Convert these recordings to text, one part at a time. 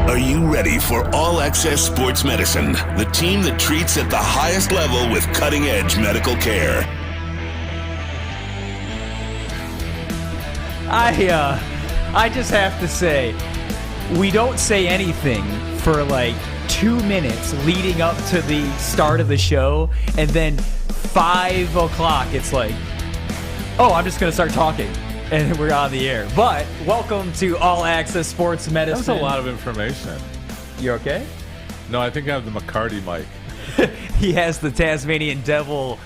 Are you ready for All Access Sports Medicine, the team that treats at the highest level with cutting-edge medical care? I just have to say, we don't say anything for like 2 minutes leading up to the start of the show, and then 5 o'clock, it's like, oh, I'm just going to start talking, and we're on the air. But welcome to All Access Sports Medicine. That was a lot of information. You okay? No, I think I have the McCarty mic. He has the Tasmanian Devil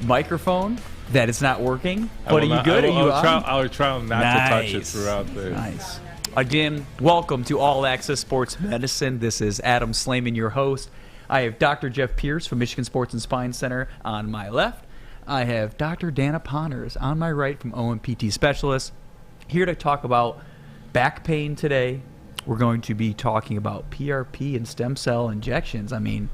microphone that is not working. But are you good? I'll try not to touch it throughout the... Nice. Again, welcome to All Access Sports Medicine. This is Adam Slaman, your host. I have Dr. Jeff Pierce from Michigan Sports and Spine Center on my left. I have Dr. Dhana Ponners on my right from OMPT Specialist. Here to talk about back pain today. We're going to be talking about PRP and stem cell injections. I mean,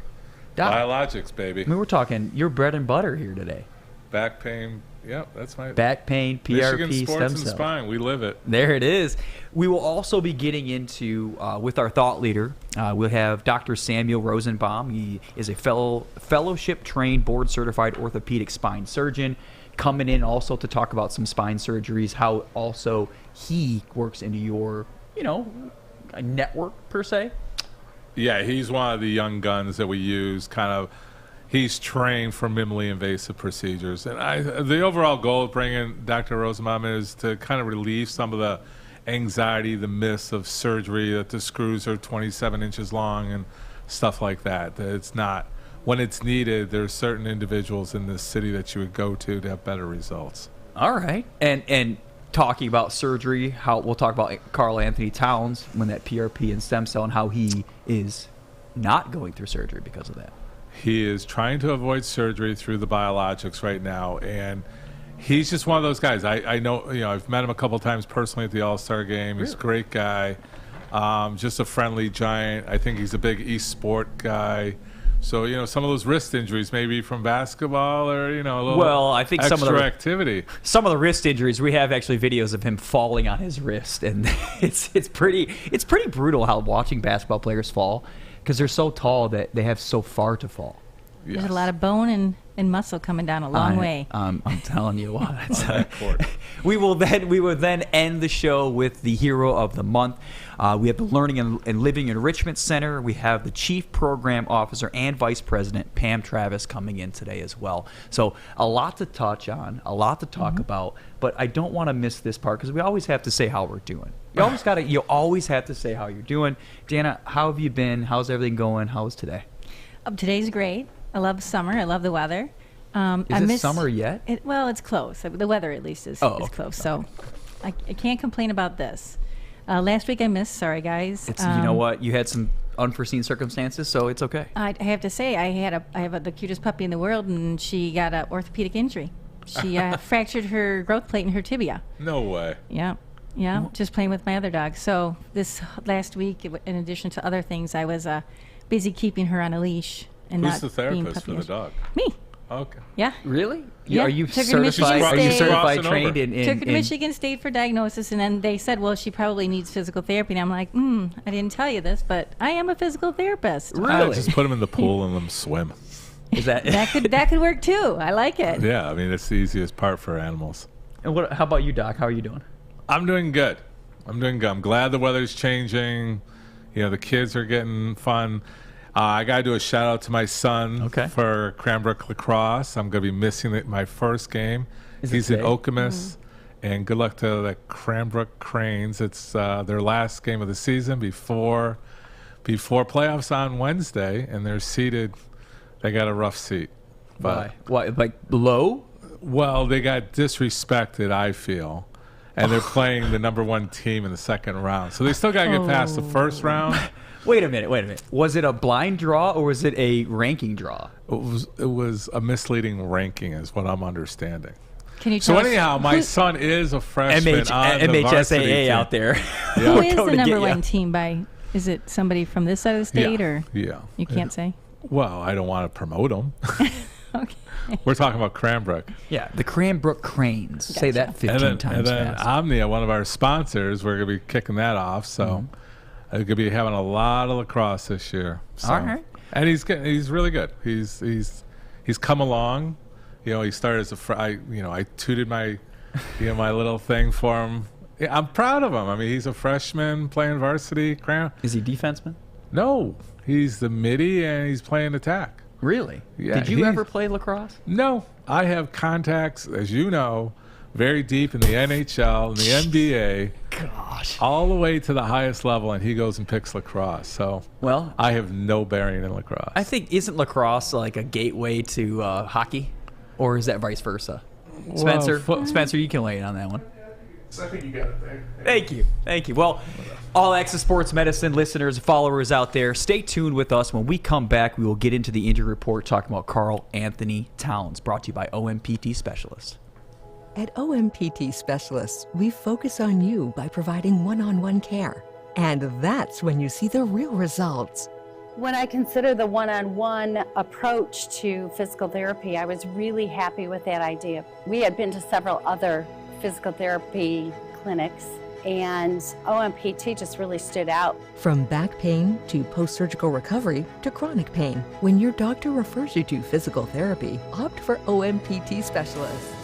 Doc, biologics, baby. I mean, we're talking your bread and butter here today. Back pain. Yep, that's my... Back pain, PRP, Michigan Sports stem and cell. Spine. We live it. There it is. We will also be getting into, with our thought leader, we'll have Dr. Samuel Rosenbaum. He is a fellowship-trained, board-certified orthopedic spine surgeon, coming in also to talk about some spine surgeries, how also he works into your, a network, per se. Yeah, he's one of the young guns that we use, kind of... He's trained for minimally invasive procedures. And the overall goal of bringing Dr. Rosenbaum is to kind of relieve some of the anxiety, the myths of surgery, that the screws are 27 inches long and stuff like that. That it's not, when it's needed, there's certain individuals in this city that you would go to have better results. All right. And talking about surgery, we'll talk about Karl Anthony Towns, when that PRP and stem cell, and how he is not going through surgery because of that. He is trying to avoid surgery through the biologics right now, and he's just one of those guys. I know, I've met him a couple times personally at the All-Star game. He's a great guy, just a friendly giant. I think he's a big e-sport guy. So, some of those wrist injuries, maybe from basketball or, a little I think extra some of the activity. Some of the wrist injuries, we have actually videos of him falling on his wrist, and it's pretty brutal how watching basketball players fall, because they're so tall that they have so far to fall. Yes. There's a lot of bone and muscle coming down a long way. I'm telling you what. We will then end the show with the hero of the month. We have the Learning and Living Enrichment Center. We have the Chief Program Officer and Vice President, Pam Travis, coming in today as well. So a lot to touch on, a lot to talk about, but I don't want to miss this part because we always have to say how we're doing. You always have to say how you're doing. Dana, how have you been? How's everything going? How was today? Today's great. I love summer. I love the weather. Is it summer yet? It's close. The weather, at least, is close. So I can't complain about this. Last week I missed. Sorry, guys. You know what? You had some unforeseen circumstances, so it's okay. I have to say, I have the cutest puppy in the world, and she got an orthopedic injury. She fractured her growth plate in her tibia. No way. Yeah. Yeah, just playing with my other dog. So this last week, in addition to other things, I was busy keeping her on a leash and Who's not the therapist being for the dog? Me. Okay. Yeah. Really? Yeah. Are you Took her to certified? Michigan Are you State. certified Crossing trained over. in? Took her to Michigan State for diagnosis, and then they said, well, she probably needs physical therapy. And I'm like, I didn't tell you this, but I am a physical therapist. Really? Just put them in the pool and let them swim. Is that that could work too. I like it. Yeah, I mean, it's the easiest part for animals. And how about you, Doc? How are you doing? I'm doing good. I'm glad the weather's changing. The kids are getting fun. I got to do a shout out to my son for Cranbrook Lacrosse. I'm going to be missing my first game. He's in Okemos. And good luck to the Cranbrook Cranes. It's their last game of the season before playoffs on Wednesday, and they're seated. They got a rough seat. But why? Like low? Well, they got disrespected, I feel. And they're playing the number one team in the second round. So they still got to get past the first round. Wait a minute. Was it a blind draw or was it a ranking draw? It was a misleading ranking is what I'm understanding. Can you tell So us anyhow, my son is a freshman on the varsity MHSAA team. out there. Who is the number one team by? Is it somebody from this side of the state or? Yeah. You can't say? Well, I don't want to promote them. Okay. We're talking about Cranbrook. Yeah, the Cranbrook Cranes. Say that 15 times And then fast. Omnia, one of our sponsors, we're going to be kicking that off. So He's going to be having a lot of lacrosse this year. So. All right. And he's really good. He's come along. He started as I tutored my my little thing for him. Yeah, I'm proud of him. I mean, he's a freshman playing varsity. Is he defenseman? No, he's the midi and he's playing attack. Really? Yeah. Did you ever play lacrosse? No, I have contacts, as you know, very deep in the NHL and the NBA. Gosh. All the way to the highest level, and he goes and picks lacrosse. So, well, I have no bearing in lacrosse. I think, isn't lacrosse like a gateway to hockey? Or is that vice versa? Spencer, Spencer, you can weigh in on that one. I think you got it there. Thank you. Well, All Access Sports Medicine listeners, followers out there, stay tuned with us. When we come back, we will get into the injury report talking about Karl Anthony Towns, brought to you by OMPT Specialists. At OMPT Specialists, we focus on you by providing one-on-one care. And that's when you see the real results. When I consider the one-on-one approach to physical therapy, I was really happy with that idea. We had been to several other physical therapy clinics, and OMPT just really stood out. From back pain to post-surgical recovery to chronic pain, when your doctor refers you to physical therapy, opt for OMPT Specialists.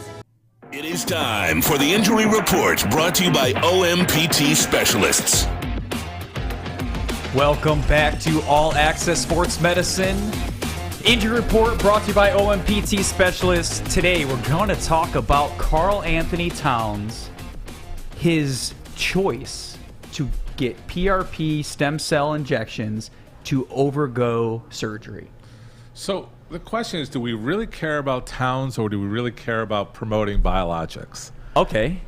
It is time for the Injury Report, brought to you by OMPT Specialists. Welcome back to All Access Sports Medicine. Injury Report brought to you by OMPT Specialists. Today we're going to talk about Karl Anthony Towns, his choice to get PRP stem cell injections to overgo surgery. So the question is, do we really care about Towns or do we really care about promoting biologics? Okay.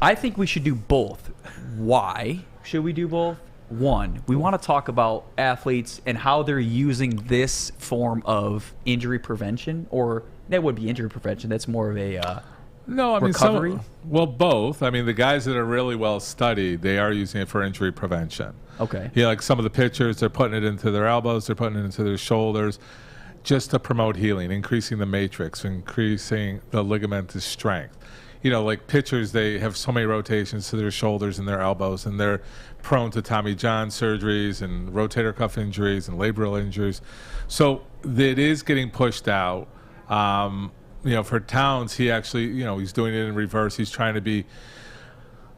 I think we should do both. Why should we do both? One, we want to talk about athletes and how they're using this form of injury prevention, or that would be injury prevention. That's more of a recovery. Well, both. I mean, the guys that are really well studied, they are using it for injury prevention. Okay. Yeah, like some of the pitchers, they're putting it into their elbows, they're putting it into their shoulders, just to promote healing, increasing the matrix, increasing the ligamentous strength. Like pitchers, they have so many rotations to their shoulders and their elbows, and they're prone to Tommy John surgeries and rotator cuff injuries and labral injuries. So it is getting pushed out. For Towns, he actually, he's doing it in reverse. He's trying to be.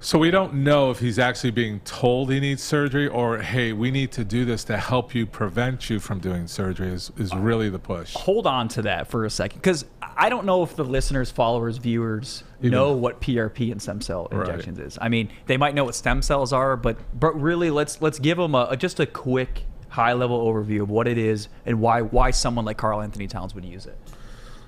So we don't know if he's actually being told he needs surgery or, hey, we need to do this to help you prevent you from doing surgery is really the push. Hold on to that for a second, because I don't know if the listeners, followers, viewers know what PRP and stem cell injections is. I mean, they might know what stem cells are, but really let's give them just a quick high-level overview of what it is and why someone like Karl Anthony Towns would use it.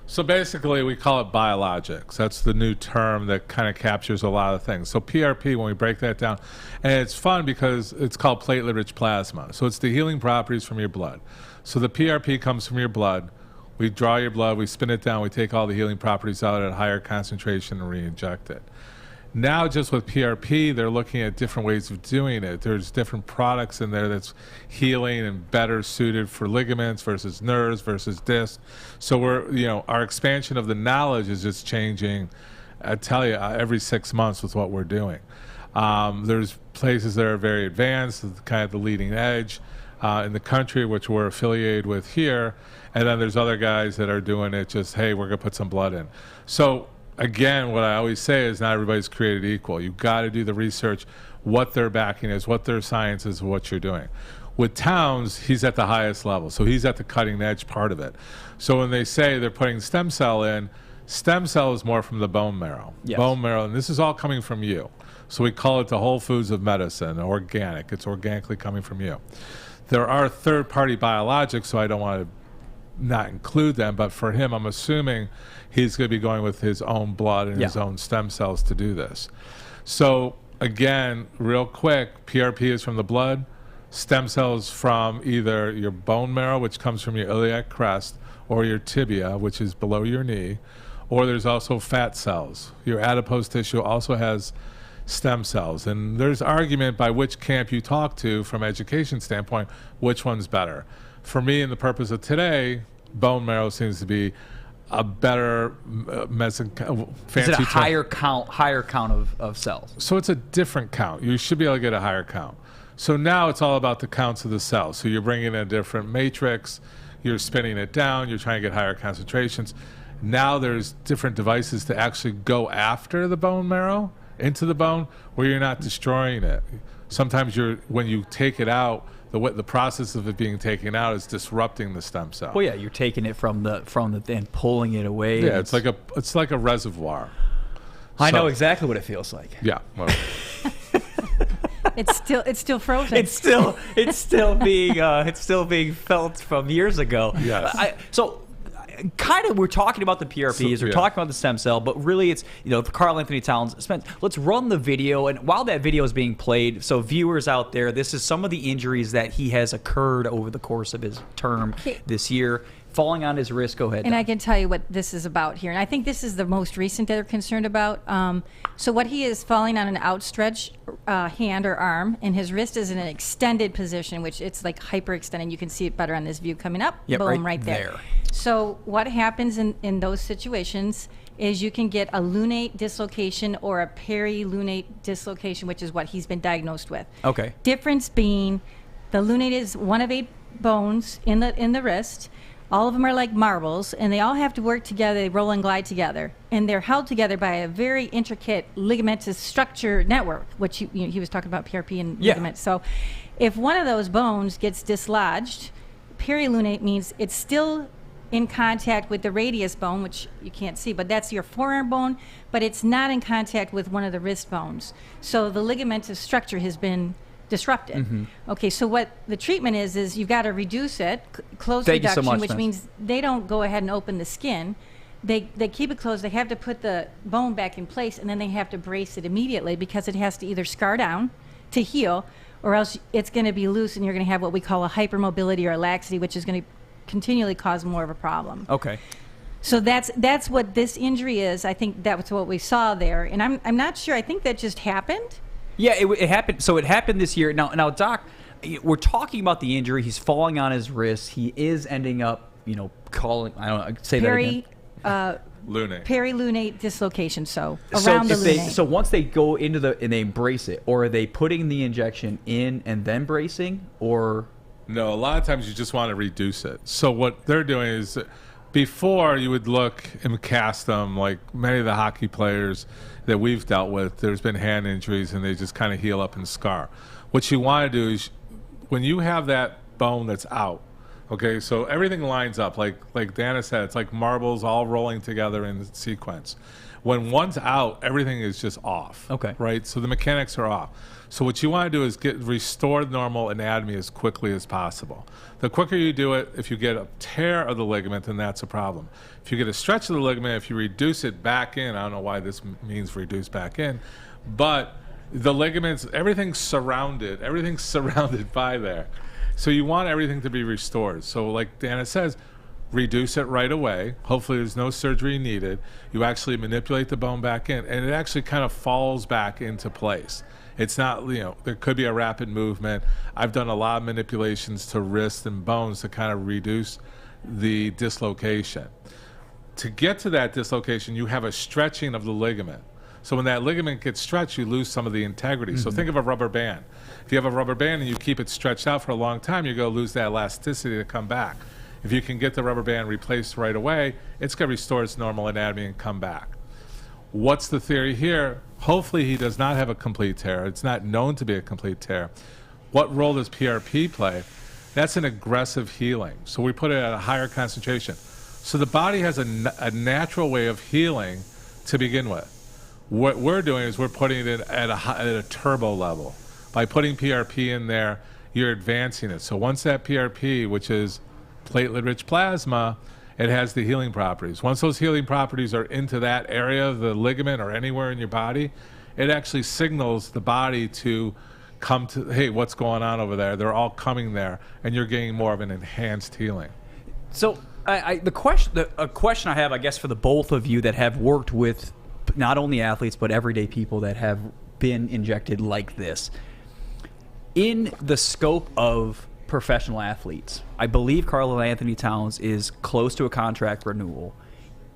So basically, we call it biologics. That's the new term that kind of captures a lot of things. So PRP, when we break that down, and it's fun because it's called platelet-rich plasma. So it's the healing properties from your blood. So the PRP comes from your blood. We draw your blood, we spin it down, we take all the healing properties out at a higher concentration and re-inject it. Now, just with PRP, they're looking at different ways of doing it. There's different products in there that's healing and better suited for ligaments versus nerves versus discs. So our expansion of the knowledge is just changing, I tell you, every 6 months with what we're doing. There's places that are very advanced, kind of the leading edge in the country, which we're affiliated with here. And then there's other guys that are doing it just, hey, we're going to put some blood in. So again, what I always say is not everybody's created equal. You've got to do the research, what their backing is, what their science is, what you're doing. With Towns, he's at the highest level, so he's at the cutting edge part of it. So when they say they're putting stem cell in, stem cell is more from the bone marrow. Yes. Bone marrow, and this is all coming from you. So we call it the whole foods of medicine, organic. It's organically coming from you. There are third-party biologics, so I don't want to not include them, but for him, I'm assuming he's going to be going with his own blood and his own stem cells to do this. So again, real quick, PRP is from the blood, stem cells from either your bone marrow, which comes from your iliac crest, or your tibia, which is below your knee, or there's also fat cells. Your adipose tissue also has stem cells, and there's argument by which camp you talk to from education standpoint, which one's better. For me, in the purpose of today, bone marrow seems to be a better fancy Is it a higher count of cells? So it's a different count. You should be able to get a higher count. So now it's all about the counts of the cells. So you're bringing in a different matrix, you're spinning it down, you're trying to get higher concentrations. Now there's different devices to actually go after the bone marrow, into the bone, where you're not destroying it. Sometimes when you take it out, the process of it being taken out is disrupting the stem cell. Well, yeah, you're taking it from the and pulling it away. Yeah, it's like a reservoir. I know exactly what it feels like. Yeah. Well, It's still frozen. It's still being felt from years ago. Yes. So kind of we're talking about the PRPs, we're talking about the stem cell, but really it's, Karl Anthony Towns spent, let's run the video. And while that video is being played, so viewers out there, this is some of the injuries that he has occurred over the course of his term this year. Falling on his wrist. Go ahead. And I can tell you what this is about here. And I think this is the most recent that they're concerned about. So what he is falling on an outstretched hand or arm, and his wrist is in an extended position, which it's like hyperextended. You can see it better on this view coming up. Yep, Boom, right there. So what happens in those situations is you can get a lunate dislocation or a perilunate dislocation, which is what he's been diagnosed with. Okay. Difference being the lunate is one of 8 bones in the wrist. All of them are like marbles, and they all have to work together. They roll and glide together, and they're held together by a very intricate ligamentous structure network, which he was talking about PRP and ligament. So if one of those bones gets dislodged, perilunate means it's still in contact with the radius bone, which you can't see, but that's your forearm bone, but it's not in contact with one of the wrist bones. So the ligamentous structure has been disrupted. Mm-hmm. Okay, so what the treatment is you've got to reduce it, close Thank reduction, you so much, which means they don't go ahead and open the skin. They keep it closed. They have to put the bone back in place, and then they have to brace it immediately because it has to either scar down to heal, or else it's going to be loose, and you're going to have what we call a hypermobility or a laxity, which is going to continually cause more of a problem. Okay. So that's what this injury is. I think that's what we saw there, and I'm not sure. I think that just happened. Yeah, it happened. So it happened this year. Now, Doc, we're talking about the injury. He's falling on his wrist. He is ending up, calling. I don't know. Say that again. Perilunate dislocation. So around the lunate. So once they go into and they brace it, or are they putting the injection in and then bracing, or? No, a lot of times you just want to reduce it. So what they're doing is, before you would look and cast them, like many of the hockey players that we've dealt with, there's been hand injuries and they just kind of heal up and scar. What you want to do is, when you have that bone that's out, okay, so everything lines up, like Dhana said, it's like marbles all rolling together in sequence. When one's out, everything is just off. Okay. Right? So the mechanics are off. So what you want to do is restore normal anatomy as quickly as possible. The quicker you do it, if you get a tear of the ligament, then that's a problem. If you get a stretch of the ligament, if you reduce it back in, I don't know why this means reduce back in, but the ligaments, everything's surrounded by there. So you want everything to be restored. So like Dhana says, reduce it right away. Hopefully there's no surgery needed. You actually manipulate the bone back in, and it actually kind of falls back into place. It's not, there could be a rapid movement. I've done a lot of manipulations to wrists and bones to kind of reduce the dislocation. To get to that dislocation, you have a stretching of the ligament. So when that ligament gets stretched, you lose some of the integrity. Mm-hmm. So think of a rubber band. If you have a rubber band and you keep it stretched out for a long time, you're going to lose that elasticity to come back. If you can get the rubber band replaced right away, it's going to restore its normal anatomy and come back. What's the theory here? Hopefully he does not have a complete tear. It's not known to be a complete tear. What role does PRP play? That's an aggressive healing. So we put it at a higher concentration. So the body has a natural way of healing to begin with. What we're doing is we're putting it at a turbo level. By putting PRP in there, you're advancing it. So once that PRP, which is platelet-rich plasma, it has the healing properties. Once those healing properties are into that area of the ligament or anywhere in your body, it actually signals the body to come to, hey, what's going on over there? They're all coming there, and you're getting more of an enhanced healing. So a question I have, I guess, for the both of you that have worked with not only athletes but everyday people that have been injected like this. In the scope of professional athletes, I believe Karl Anthony Towns is close to a contract renewal.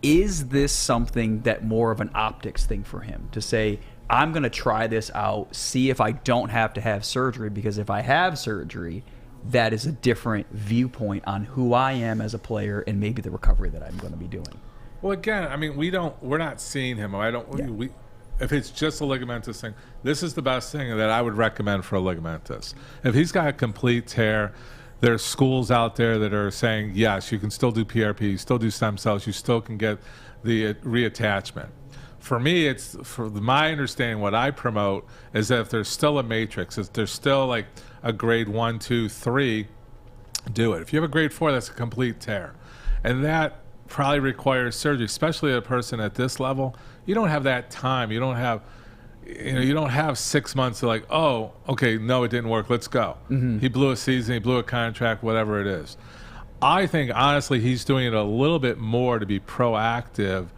Is this something that more of an optics thing for him to say, I'm going to try this out, see if I don't have to have surgery, because if I have surgery, that is a different viewpoint on who I am as a player and maybe the recovery that I'm going to be doing. Well, again, I mean, we're not seeing him. If it's just a ligamentous thing, this is the best thing that I would recommend for a ligamentous. If he's got a complete tear, there's schools out there that are saying, yes, you can still do PRP, you still do stem cells, you still can get the reattachment. For me, my understanding, what I promote is that if there's still a matrix, if there's still like a grade 1, 2, 3, do it. If you have a grade 4, that's a complete tear. And that probably requires surgery, especially a person at this level. You don't have that time. You don't have 6 months of like, oh, okay, no, it didn't work, let's go. Mm-hmm. He blew a season, he blew a contract, whatever it is. I think, honestly, he's doing it a little bit more to be proactive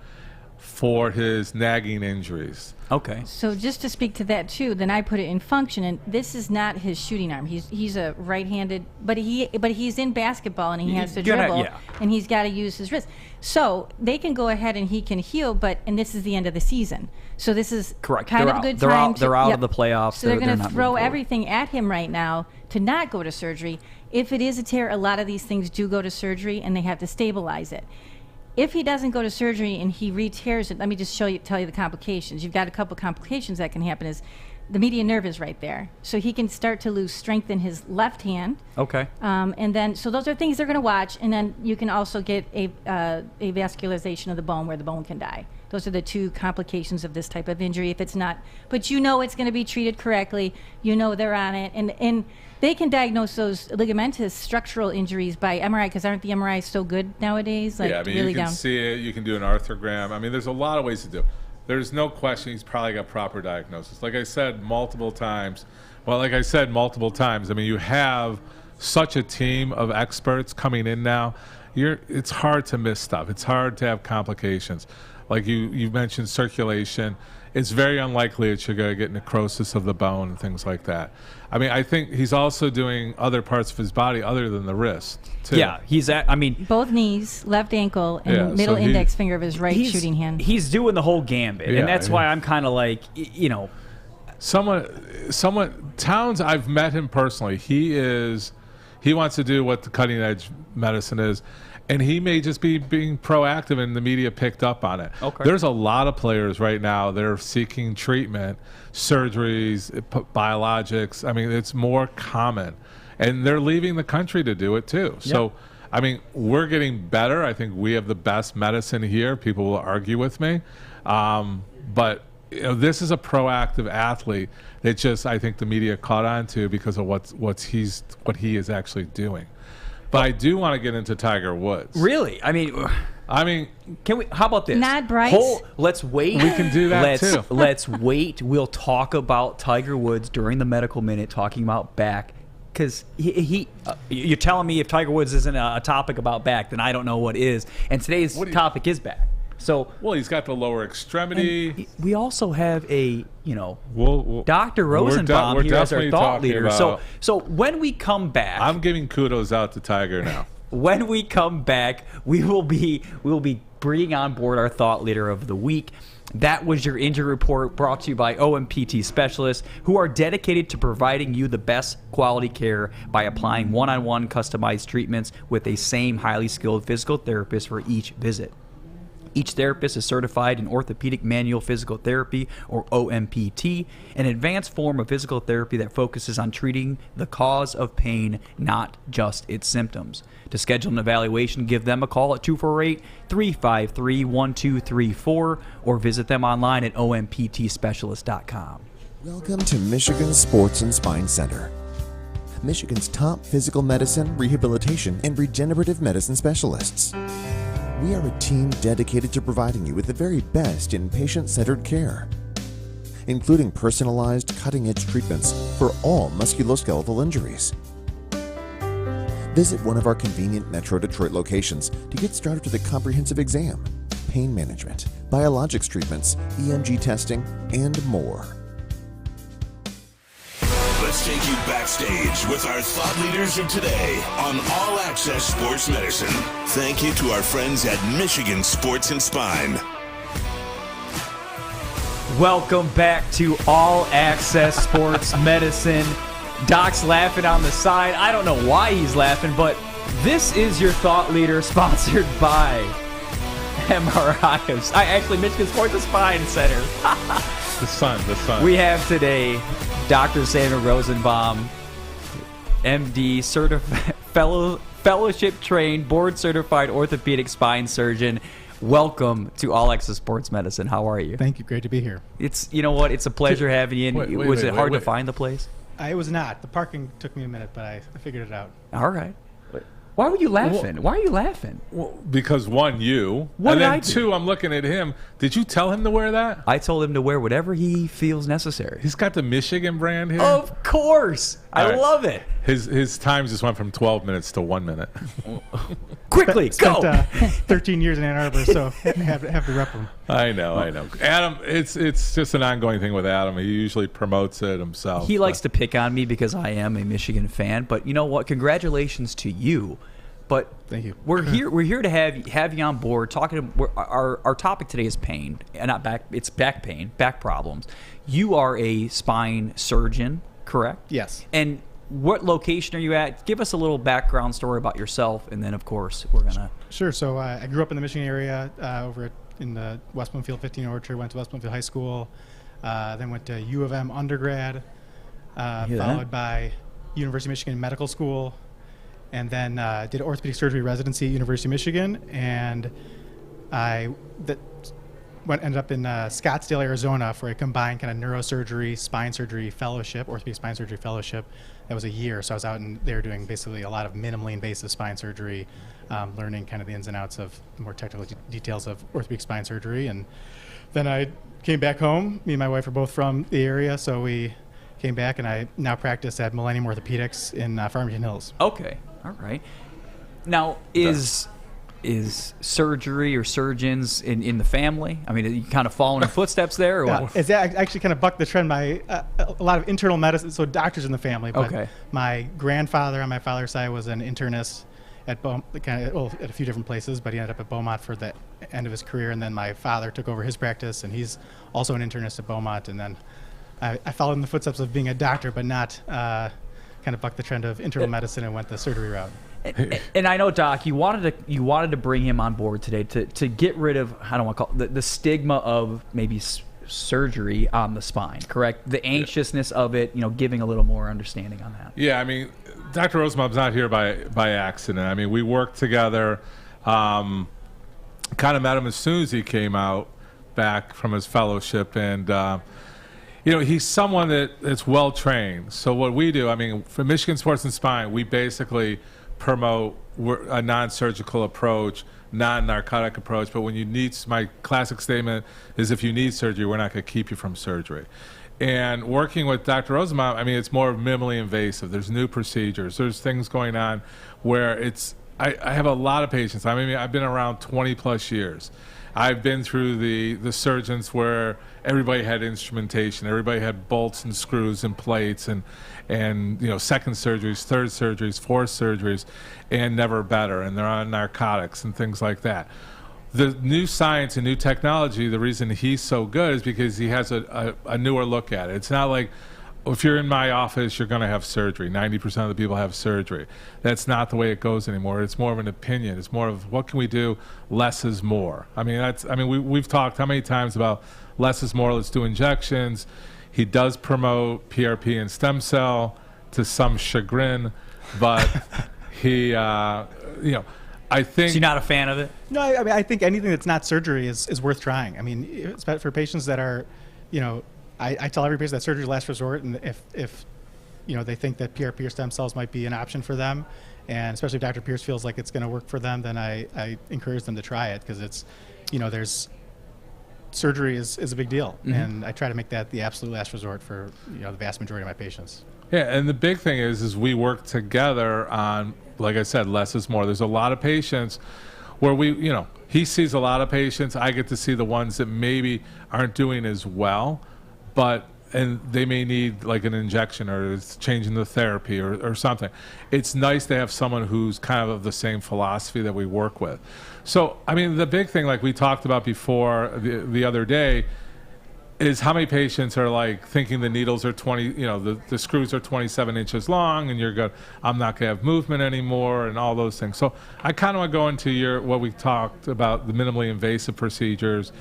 for his nagging injuries. Okay. So just to speak to that too, then I put it in function, and this is not his shooting arm. He's a right-handed, but he's in basketball and he has to dribble, and he's got to use his wrist. So they can go ahead and he can heal, and this is the end of the season. So this is correct. Kind of a good time. They're out of the playoffs. So they're going to throw everything at him right now to not go to surgery. If it is a tear, a lot of these things do go to surgery, and they have to stabilize it. If he doesn't go to surgery and he re-tears it, let me just tell you the complications. You've got a couple complications that can happen. Is the median nerve is right there, so he can start to lose strength in his left hand. Okay. And then, so those are things they're going to watch, and then you can also get a vascularization of the bone where the bone can die. Those are the two complications of this type of injury. If it's not, but it's going to be treated correctly. They're on it, and they can diagnose those ligamentous structural injuries by MRI, because aren't the MRIs so good nowadays? Like, yeah, I mean, really you can see it. You can do an arthrogram. I mean, there's a lot of ways to do it. There's no question he's probably got proper diagnosis. Like I said multiple times, I mean, you have such a team of experts coming in now. It's hard to miss stuff. It's hard to have complications. Like you mentioned circulation. It's very unlikely it should get necrosis of the bone and things like that. I mean, I think he's also doing other parts of his body other than the wrist, too. Yeah, both knees, left ankle, and middle index finger of his right shooting hand. He's doing the whole gambit, and that's why I'm kind of like, Someone, Towns, I've met him personally. He wants to do what the cutting edge medicine is. And he may just be being proactive, and the media picked up on it. Okay. There's a lot of players right now that are seeking treatment, surgeries, biologics. I mean, it's more common. And they're leaving the country to do it, too. Yep. So, I mean, we're getting better. I think we have the best medicine here. People will argue with me. But this is a proactive athlete that I think the media caught on to because of what he is actually doing. But I do want to get into Tiger Woods. Really? I mean, can we? How about this? Not Bryce. Let's wait. We can do that too. Let's wait. We'll talk about Tiger Woods during the medical minute, talking about back. Because you're telling me if Tiger Woods isn't a topic about back, then I don't know what is. And today's topic is back. So, he's got the lower extremity. We also have a, Dr. Rosenbaum here as our thought leader. So when we come back, I'm giving kudos out to Tiger now. When we come back, we'll be bringing on board our thought leader of the week. That was your injury report, brought to you by OMPT specialists, who are dedicated to providing you the best quality care by applying one-on-one customized treatments with a same highly skilled physical therapist for each visit. Each therapist is certified in Orthopedic Manual Physical Therapy, or OMPT, an advanced form of physical therapy that focuses on treating the cause of pain, not just its symptoms. To schedule an evaluation, give them a call at 248-353-1234 or visit them online at omptspecialist.com. Welcome to Michigan Sports and Spine Center, Michigan's top physical medicine, rehabilitation, and regenerative medicine specialists. We are a team dedicated to providing you with the very best in patient-centered care, including personalized, cutting-edge treatments for all musculoskeletal injuries. Visit one of our convenient Metro Detroit locations to get started with a comprehensive exam, pain management, biologics treatments, EMG testing, and more. Let's take you backstage with our thought leaders of today on All Access Sports Medicine. Thank you to our friends at Michigan Sports and Spine. Welcome back to All Access Sports Medicine. Doc's laughing on the side. I don't know why he's laughing, but this is your thought leader, sponsored by MRI. Actually, Michigan Sports and Spine Center. The sun. We have today Dr. Samuel Rosenbaum, MD, fellowship-trained, board-certified orthopedic spine surgeon. Welcome to All Access Sports Medicine. How are you? Thank you. Great to be here. You know what? It's a pleasure having you in. Was it hard to find the place? It was not. The parking took me a minute, but I figured it out. All right. Why were you laughing? Why are you laughing? Well, because one, you. What did and then I do? two, I'm looking at him. Did you tell him to wear that? I told him to wear whatever he feels necessary. He's got the Michigan brand here. Of course. I love it. His times just went from 12 minutes to 1 minute. Quickly, go. 13 years in Ann Arbor, so have to rep them. I know. Adam, it's just an ongoing thing with Adam. He usually promotes it himself. He likes to pick on me because I am a Michigan fan, but you know what? Congratulations to you. But thank you. We're here to have you on board. Our topic today is pain, and not back. It's back pain, back problems. You are a spine surgeon, correct? Yes. And what location are you at? Give us a little background story about yourself, and then of course we're gonna. Sure. So I grew up in the Michigan area, in the West Bloomfield 15 Orchard. Went to West Bloomfield High School, then went to U of M undergrad, followed by University of Michigan Medical School. And then did orthopedic surgery residency at University of Michigan, and ended up in Scottsdale, Arizona, for a combined kind of neurosurgery, spine surgery fellowship, orthopedic spine surgery fellowship. That was a year, so I was out in there doing basically a lot of minimally invasive spine surgery, learning kind of the ins and outs of the more technical details of orthopedic spine surgery. And then I came back home. Me and my wife are both from the area, so we came back, and I now practice at Millennium Orthopedics in Farmington Hills. Okay. All right. Now, is surgery or surgeons in the family? I mean, you kind of following in footsteps there, or what? It's actually kind of bucked the trend. A lot of internal medicine, so doctors in the family. But okay. My grandfather on my father's side was an internist at at a few different places, but he ended up at Beaumont for the end of his career. And then my father took over his practice, and he's also an internist at Beaumont. And then I followed in the footsteps of being a doctor, but not. Kind of bucked the trend of internal medicine and went the surgery route. And I know, Doc, you wanted to bring him on board today to get rid of, I don't want to call it, the stigma of maybe surgery on the spine, correct? The anxiousness of it, giving a little more understanding on that. Yeah, I mean, Dr. Rosenbaum's not here by accident. I mean, we worked together, kind of met him as soon as he came out back from his fellowship, and he's someone that's well trained. So what we do, I mean, for Michigan Sports and Spine, we basically promote a non-surgical approach, non-narcotic approach. But when you need, my classic statement is, if you need surgery, we're not going to keep you from surgery. And working with Dr. Rosenbaum, I mean, it's more minimally invasive. There's new procedures. There's things going on where I have a lot of patients. I mean, I've been around 20 plus years. I've been through the surgeons where everybody had instrumentation, everybody had bolts and screws and plates and second surgeries, third surgeries, fourth surgeries, and never better. And they're on narcotics and things like that. The new science and new technology, the reason he's so good is because he has a newer look at it. It's not like, if you're in my office, you're going to have surgery. 90% of the people have surgery. That's not the way it goes anymore. It's more of an opinion. It's more of, what can we do? Less is more. I mean, we've talked how many times about less is more. Let's do injections. He does promote PRP and stem cell to some chagrin, but he, I think. So you're not a fan of it? No, I mean, I think anything that's not surgery is worth trying. I mean, it's for patients that are, I tell every patient that surgery is last resort, and if they think that PRP or stem cells might be an option for them, and especially if Dr. Pierce feels like it's going to work for them, then I encourage them to try it, because it's, there's surgery is a big deal, and I try to make that the absolute last resort for the vast majority of my patients. Yeah, and the big thing is we work together on, like I said, less is more. There's a lot of patients where he sees a lot of patients. I get to see the ones that maybe aren't doing as well, and they may need like an injection, or it's changing the therapy or something. It's nice to have someone who's kind of the same philosophy that we work with. So, I mean, the big thing, like we talked about before the other day, is how many patients are like thinking the needles are 20, the screws are 27 inches long, and you're going, I'm not going to have movement anymore, and all those things. So I kind of want to go into what we talked about, the minimally invasive procedures,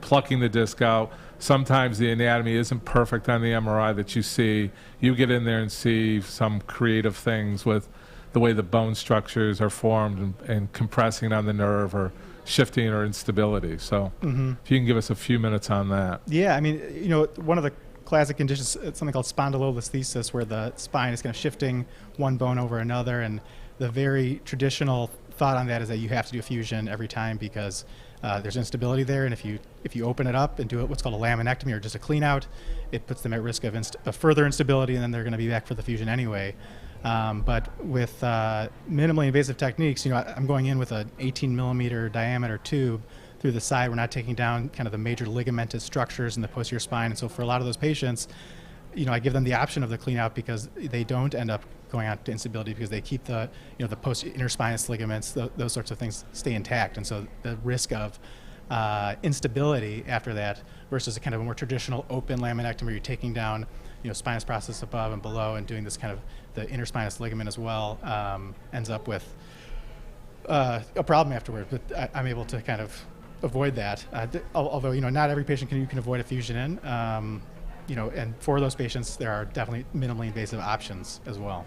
plucking the disc out. Sometimes the anatomy isn't perfect on the MRI that you see. You get in there and see some creative things with the way the bone structures are formed and compressing on the nerve or shifting or instability. So if you can give us a few minutes on that. Yeah, I mean, one of the classic conditions is something called spondylolisthesis, where the spine is kind of shifting one bone over another, and the very traditional thought on that is that you have to do a fusion every time because there's instability there, and if you open it up and do what's called a laminectomy or just a clean out, it puts them at risk of further instability, and then they're going to be back for the fusion anyway. But with minimally invasive techniques, I'm going in with an 18 millimeter diameter tube through the side. We're not taking down kind of the major ligamentous structures in the posterior spine. And so for a lot of those patients, I give them the option of the clean out because they don't end up going out to instability because they keep the, the posterior interspinous ligaments, those sorts of things stay intact. And so the risk of instability after that versus a kind of a more traditional open laminectomy where you're taking down spinous process above and below and doing this kind of the interspinous ligament as well, ends up with a problem afterward. But I'm able to kind of avoid that. Although not every patient you can avoid a fusion in. And for those patients, there are definitely minimally invasive options as well.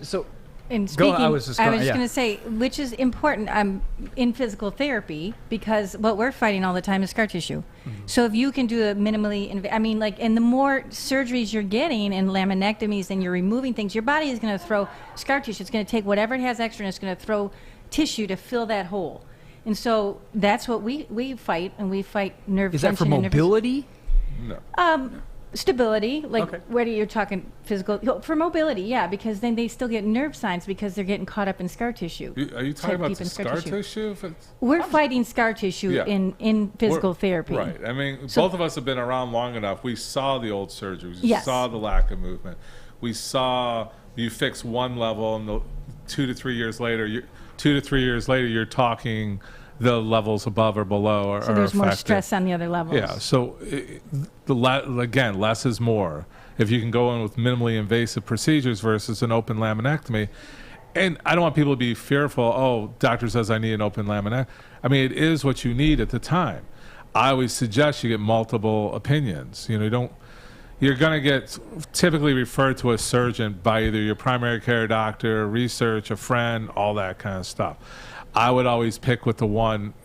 So. And speaking, I was just going to say, which is important in physical therapy, because what we're fighting all the time is scar tissue. So if you can do a minimally, and the more surgeries you're getting and laminectomies and you're removing things, your body is going to throw scar tissue. It's going to take whatever it has extra and it's going to throw tissue to fill that hole. And so that's what we fight, and we fight nerve tension. Is that for mobility? No. Stability, whether you're talking physical, for mobility, yeah, because then they still get nerve signs because they're getting caught up in scar tissue. Are you talking about the scar tissue? We're fighting scar tissue in physical therapy. Right. I mean, both of us have been around long enough. We saw the old surgeries. We saw the lack of movement. We saw you fix one level, and 2 to 3 years later, you're talking the levels above or below are there's more affected. Stress on the other levels. Yeah, so again, less is more. If you can go in with minimally invasive procedures versus an open laminectomy, and I don't want people to be fearful, doctor says I need an open laminectomy. I mean, it is what you need at the time. I always suggest you get multiple opinions. You're going to get typically referred to a surgeon by either your primary care doctor, research, a friend, all that kind of stuff. I would always pick with the one,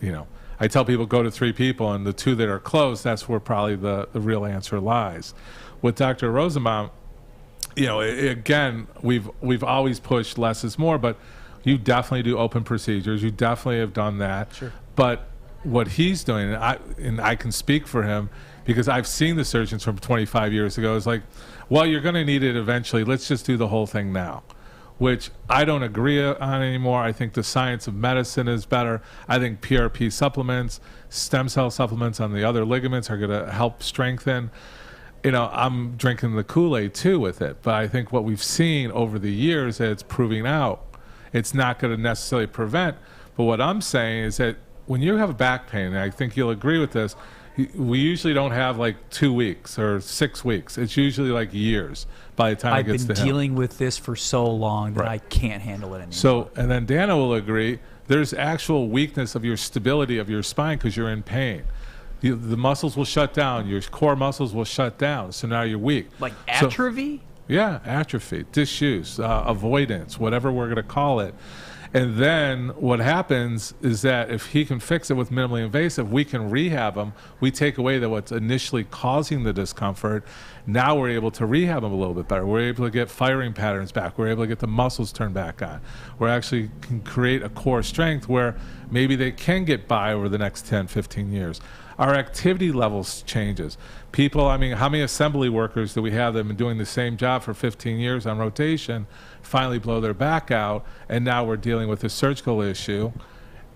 I tell people go to 3 people, and the 2 that are close, that's where probably the real answer lies. With Dr. Rosenbaum, again, we've always pushed less is more, but you definitely do open procedures. You definitely have done that. Sure. But what he's doing, and I can speak for him because I've seen the surgeons from 25 years ago, is like, well, you're going to need it eventually. Let's just do the whole thing now. Which I don't agree on anymore. I think the science of medicine is better. I think PRP supplements, stem cell supplements on the other ligaments are going to help strengthen. I'm drinking the Kool-Aid too with it, but I think what we've seen over the years that it's proving out, it's not going to necessarily prevent. But what I'm saying is that when you have back pain, and I think you'll agree with this, we usually don't have like 2 weeks or 6 weeks. It's usually like years by the time it gets to him. I've been dealing with this for so long that I can't handle it anymore. So, and then Dhana will agree, there's actual weakness of your stability of your spine because you're in pain. The muscles will shut down. Your core muscles will shut down. So now you're weak. Like atrophy? Yeah, atrophy, disuse, avoidance, whatever we're going to call it. And then what happens is that if he can fix it with minimally invasive, we can rehab him. We take away what's initially causing the discomfort. Now we're able to rehab him a little bit better. We're able to get firing patterns back. We're able to get the muscles turned back on. We're actually can create a core strength where maybe they can get by over the next 10, 15 years. Our activity levels changes. People, how many assembly workers do we have that have been doing the same job for 15 years on rotation, finally blow their back out, and now we're dealing with a surgical issue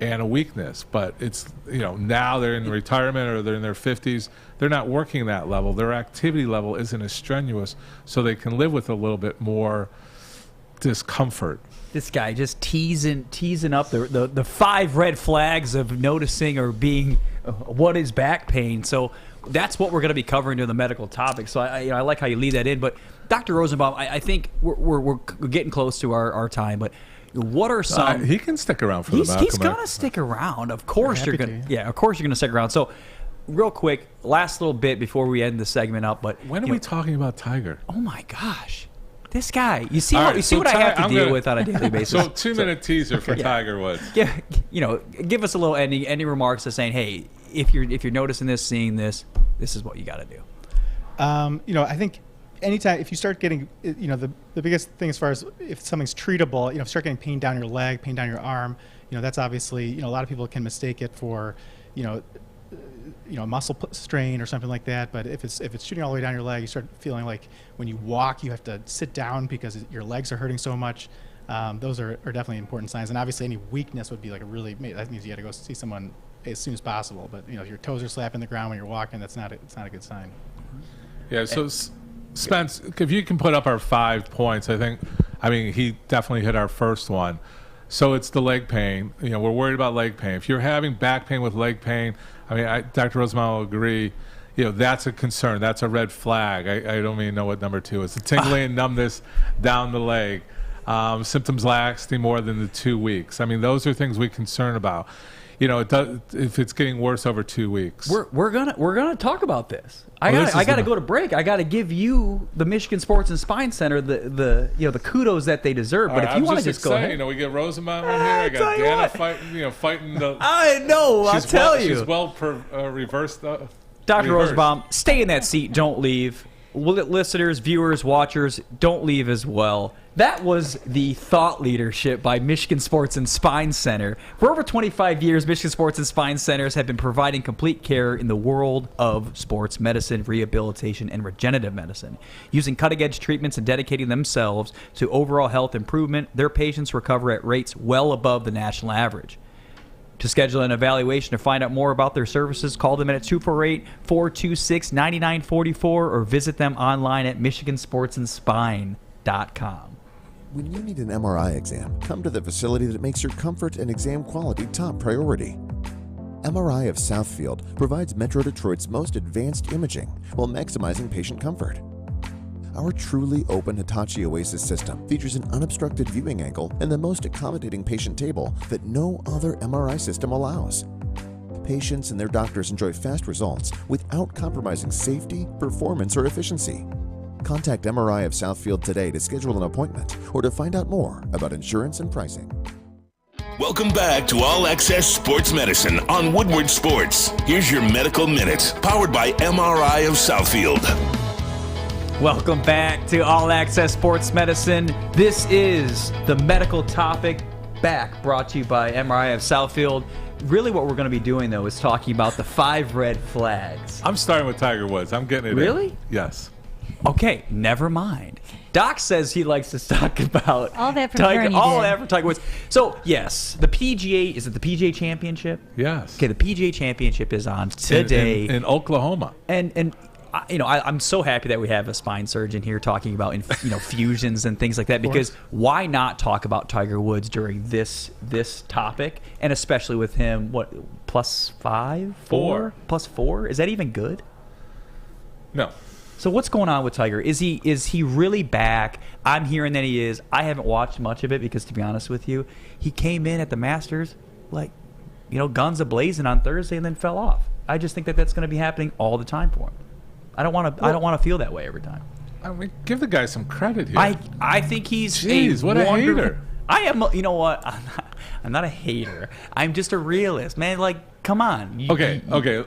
and a weakness. But it's, now they're in retirement or they're in their 50s. They're not working that level. Their activity level isn't as strenuous, so they can live with a little bit more discomfort. This guy just teasing up the 5 red flags of noticing or being what is back pain. So that's what we're going to be covering during the medical topic. So I like how you lead that in. But Dr. Rosenbaum, I think we're getting close to our time. But what are some? He can stick around for the medical. He's going to stick around. Of course you're going to. Yeah, of course you're going to stick around. So, real quick, last little bit before we end the segment up. But when are we talking about Tiger? Oh my gosh. This guy, you see what I have to deal with on a daily basis. So 2-minute teaser for Tiger Woods. Yeah, give us a little any remarks to saying, hey, if you're noticing this, seeing this, this is what you got to do. I think anytime if you start getting, the biggest thing as far as if something's treatable, if you start getting pain down your leg, pain down your arm, that's obviously, a lot of people can mistake it for, muscle strain or something like that. But if it's shooting all the way down your leg, you start feeling like when you walk, you have to sit down because your legs are hurting so much. Those are definitely important signs. And obviously, any weakness would be that means you got to go see someone as soon as possible. But if your toes are slapping the ground when you're walking, it's not a good sign. Yeah. So Spence, if you can put up our 5 points, I mean, he definitely hit our first one. So it's the leg pain. We're worried about leg pain. If you're having back pain with leg pain, Dr. Rosenbaum will agree, that's a concern. That's a red flag. I don't even know what number 2 is. The tingling and numbness down the leg, symptoms lasting more than the 2 weeks. Those are things we concern about. It does, if it's getting worse over 2 weeks. We're gonna talk about this. I gotta go to break. I gotta give you the Michigan Sports and Spine Center the kudos that they deserve. But if you want to just go ahead, we get Rosenbaum in here. I got Dana fighting the. I know. I'll tell you. She's well reversed. Dr. Rosenbaum, stay in that seat. Don't leave. Listeners, viewers, watchers, don't leave as well. That was the thought leadership by Michigan Sports and Spine Center. For over 25 years, Michigan Sports and Spine Centers have been providing complete care in the world of sports medicine, rehabilitation, and regenerative medicine. Using cutting-edge treatments and dedicating themselves to overall health improvement, their patients recover at rates well above the national average. To schedule an evaluation or find out more about their services, call them at 248-426-9944 or visit them online at michigansportsandspine.com. When you need an MRI exam, come to the facility that makes your comfort and exam quality top priority. MRI of Southfield provides Metro Detroit's most advanced imaging while maximizing patient comfort. Our truly open Hitachi Oasis system features an unobstructed viewing angle and the most accommodating patient table that no other MRI system allows. Patients and their doctors enjoy fast results without compromising safety, performance, or efficiency. Contact MRI of Southfield today to schedule an appointment or to find out more about insurance and pricing. Welcome back to All Access Sports Medicine on Woodward Sports. Here's your Medical Minute, powered by MRI of Southfield. Welcome back to All Access Sports Medicine. This is the medical topic back, brought to you by MRI of Southfield. Really what we're going to be doing, though, is talking about the 5 red flags. I'm starting with Tiger Woods. I'm getting it Really? in. Yes. Okay, never mind. Doc says he likes to talk about all that for Tiger Woods. So, yes, the PGA, is it the PGA Championship? Yes. Okay, the PGA Championship is on today. In Oklahoma. And I'm so happy that we have a spine surgeon here talking about fusions and things like that, because why not talk about Tiger Woods during this topic, and especially with him, what, +5? 4? +4? Is that even good? No. So what's going on with Tiger? Is he really back? I'm hearing that he is. I haven't watched much of it because, to be honest with you, he came in at the Masters guns a-blazing on Thursday and then fell off. I just think that that's going to be happening all the time for him. I don't want to feel that way every time. Give the guy some credit here. I think he's a hater. I am. You know what? I'm not a hater. I'm just a realist, man. Come on. Okay.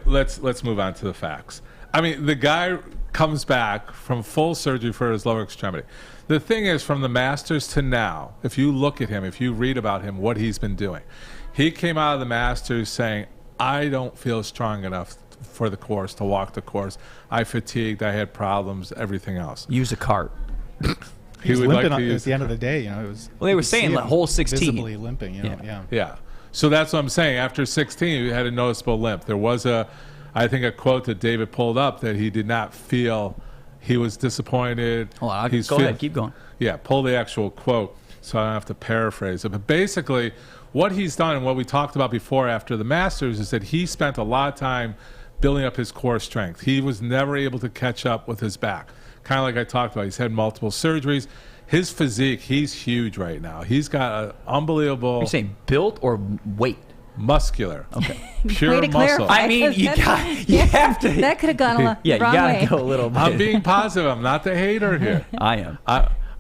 Let's move on to the facts. The guy comes back from full surgery for his lower extremity. The thing is, from the Masters to now, if you look at him, if you read about him, what he's been doing, he came out of the Masters saying, I don't feel strong enough for the course, to walk the course. I fatigued, I had problems, everything else. Use a cart. He was limping at the end of the day. It was. Well, they were saying hole 16. Visibly limping, Yeah. So that's what I'm saying. After 16, he had a noticeable limp. There was a quote that David pulled up that he did not feel, he was disappointed. Hold on, go ahead, keep going. Yeah, pull the actual quote so I don't have to paraphrase it. But basically, what he's done and what we talked about before after the Masters is that he spent a lot of time building up his core strength. He was never able to catch up with his back. Kind of like I talked about. He's had multiple surgeries. His physique, he's huge right now. He's got an unbelievable... You're saying built or weight? Muscular. Okay. Pure Way to muscle. I mean, you have to... That could have gone the wrong way. Yeah, you got to go a little bit. I'm being positive. I'm not the hater here. I am.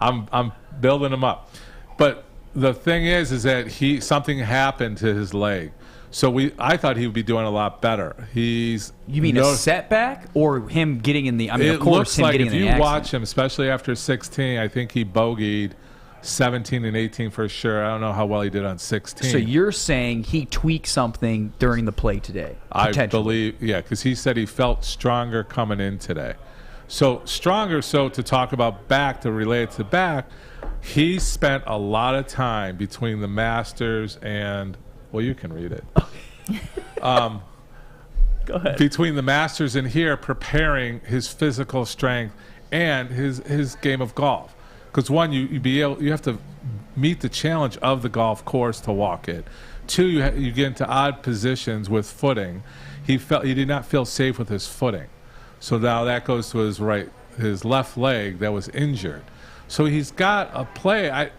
I'm building him up. But the thing is that something happened to his leg. So I thought he would be doing a lot better. You mean a setback or him getting in the? I mean, it of course, looks him like getting if in the you accident. watch him, especially after 16, I think he bogeyed 17 and 18 for sure. I don't know how well he did on 16. So you're saying he tweaked something during the play today? I believe, yeah, because he said he felt stronger coming in today. So stronger. So to talk about back, to relate it to back, he spent a lot of time between the Masters and. Well, you can read it. Go ahead. Between the Masters and here, preparing his physical strength and his game of golf. Because one, you have to meet the challenge of the golf course to walk it. Two, you get into odd positions with footing. He did not feel safe with his footing. So now that goes to his left leg that was injured. So he's got a play.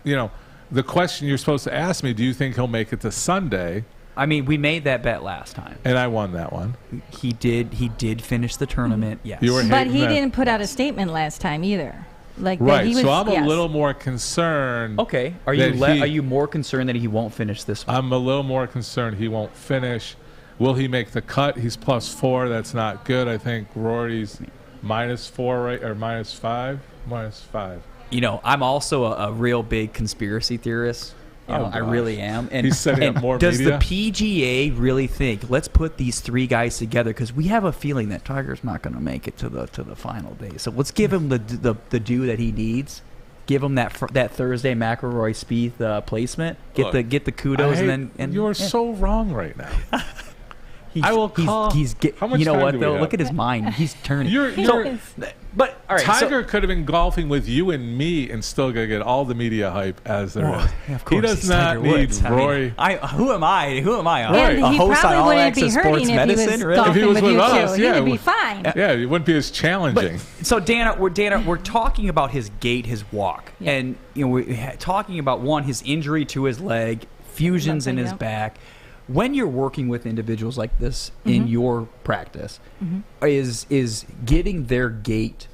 The question you're supposed to ask me, do you think he'll make it to Sunday? I mean, we made that bet last time. And I won that one. He did finish the tournament, yes. But he didn't put out a statement last time either. Right, so I'm a little more concerned. Okay, are you more concerned that he won't finish this one? I'm a little more concerned he won't finish. Will he make the cut? He's +4. That's not good. I think Rory's -4, right, or -5? -5. I'm also a real big conspiracy theorist. I really am. And he's setting up more does media? the PGA really think, let's put these three guys together? Because we have a feeling that Tiger's not going to make it to the final day. So let's give him the due that he needs. Give him that Thursday McIlroy Spieth placement. Get the kudos and you are so wrong right now. I will call. How much you know time what do we though? have? Look at his mind. He's turning. But all right, Tiger could have been golfing with you and me and still gonna get all the media hype as there is. Yeah, of course, he does not need Rory. Who am I? Right. And he probably wouldn't be hurting if he was golfing if he was with you us, too. yeah, He would be fine. Yeah, it wouldn't be as challenging. So Dhana, we're talking about his gait, his walk, and we're talking about his injury to his leg, fusions in his back. When you're working with individuals like this in your practice, is getting their gait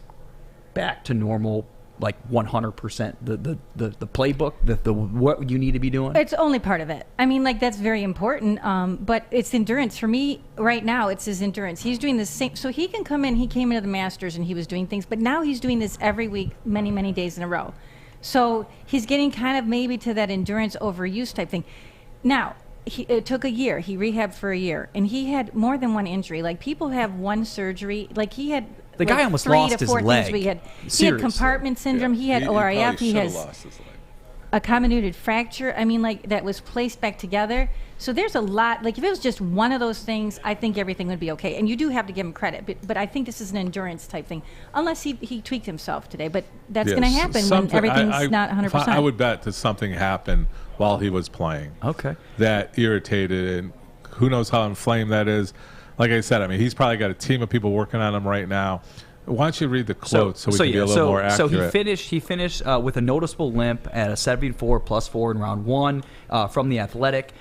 back to normal, like 100%, the playbook, the what you need to be doing? It's only part of it. I mean, that's very important, but it's endurance. For me, right now, it's his endurance. He's doing the same. So he can come in, he came into the Masters and he was doing things, but now he's doing this every week, many, many days in a row. So he's getting kind of maybe to that endurance overuse type thing. Now, it took a year. He rehabbed for a year, and he had more than one injury. Like, people have one surgery. Like, he had the guy almost 3 lost to his 4 leg. He had compartment syndrome. He had ORIF. He has a comminuted fracture. I mean, that was placed back together. So there's a lot. Like, if it was just one of those things, I think everything would be okay. And you do have to give him credit. But I think this is an endurance type thing, unless he tweaked himself today. But that's going to happen when everything's not 100%. I would bet that something happened while he was playing. Okay. That irritated, and who knows how inflamed that is. Like I said, I mean, he's probably got a team of people working on him right now. Why don't you read the quote so we can be a little more accurate? So he finished with a noticeable limp at a 74 +4 in round 1 from the Athletic.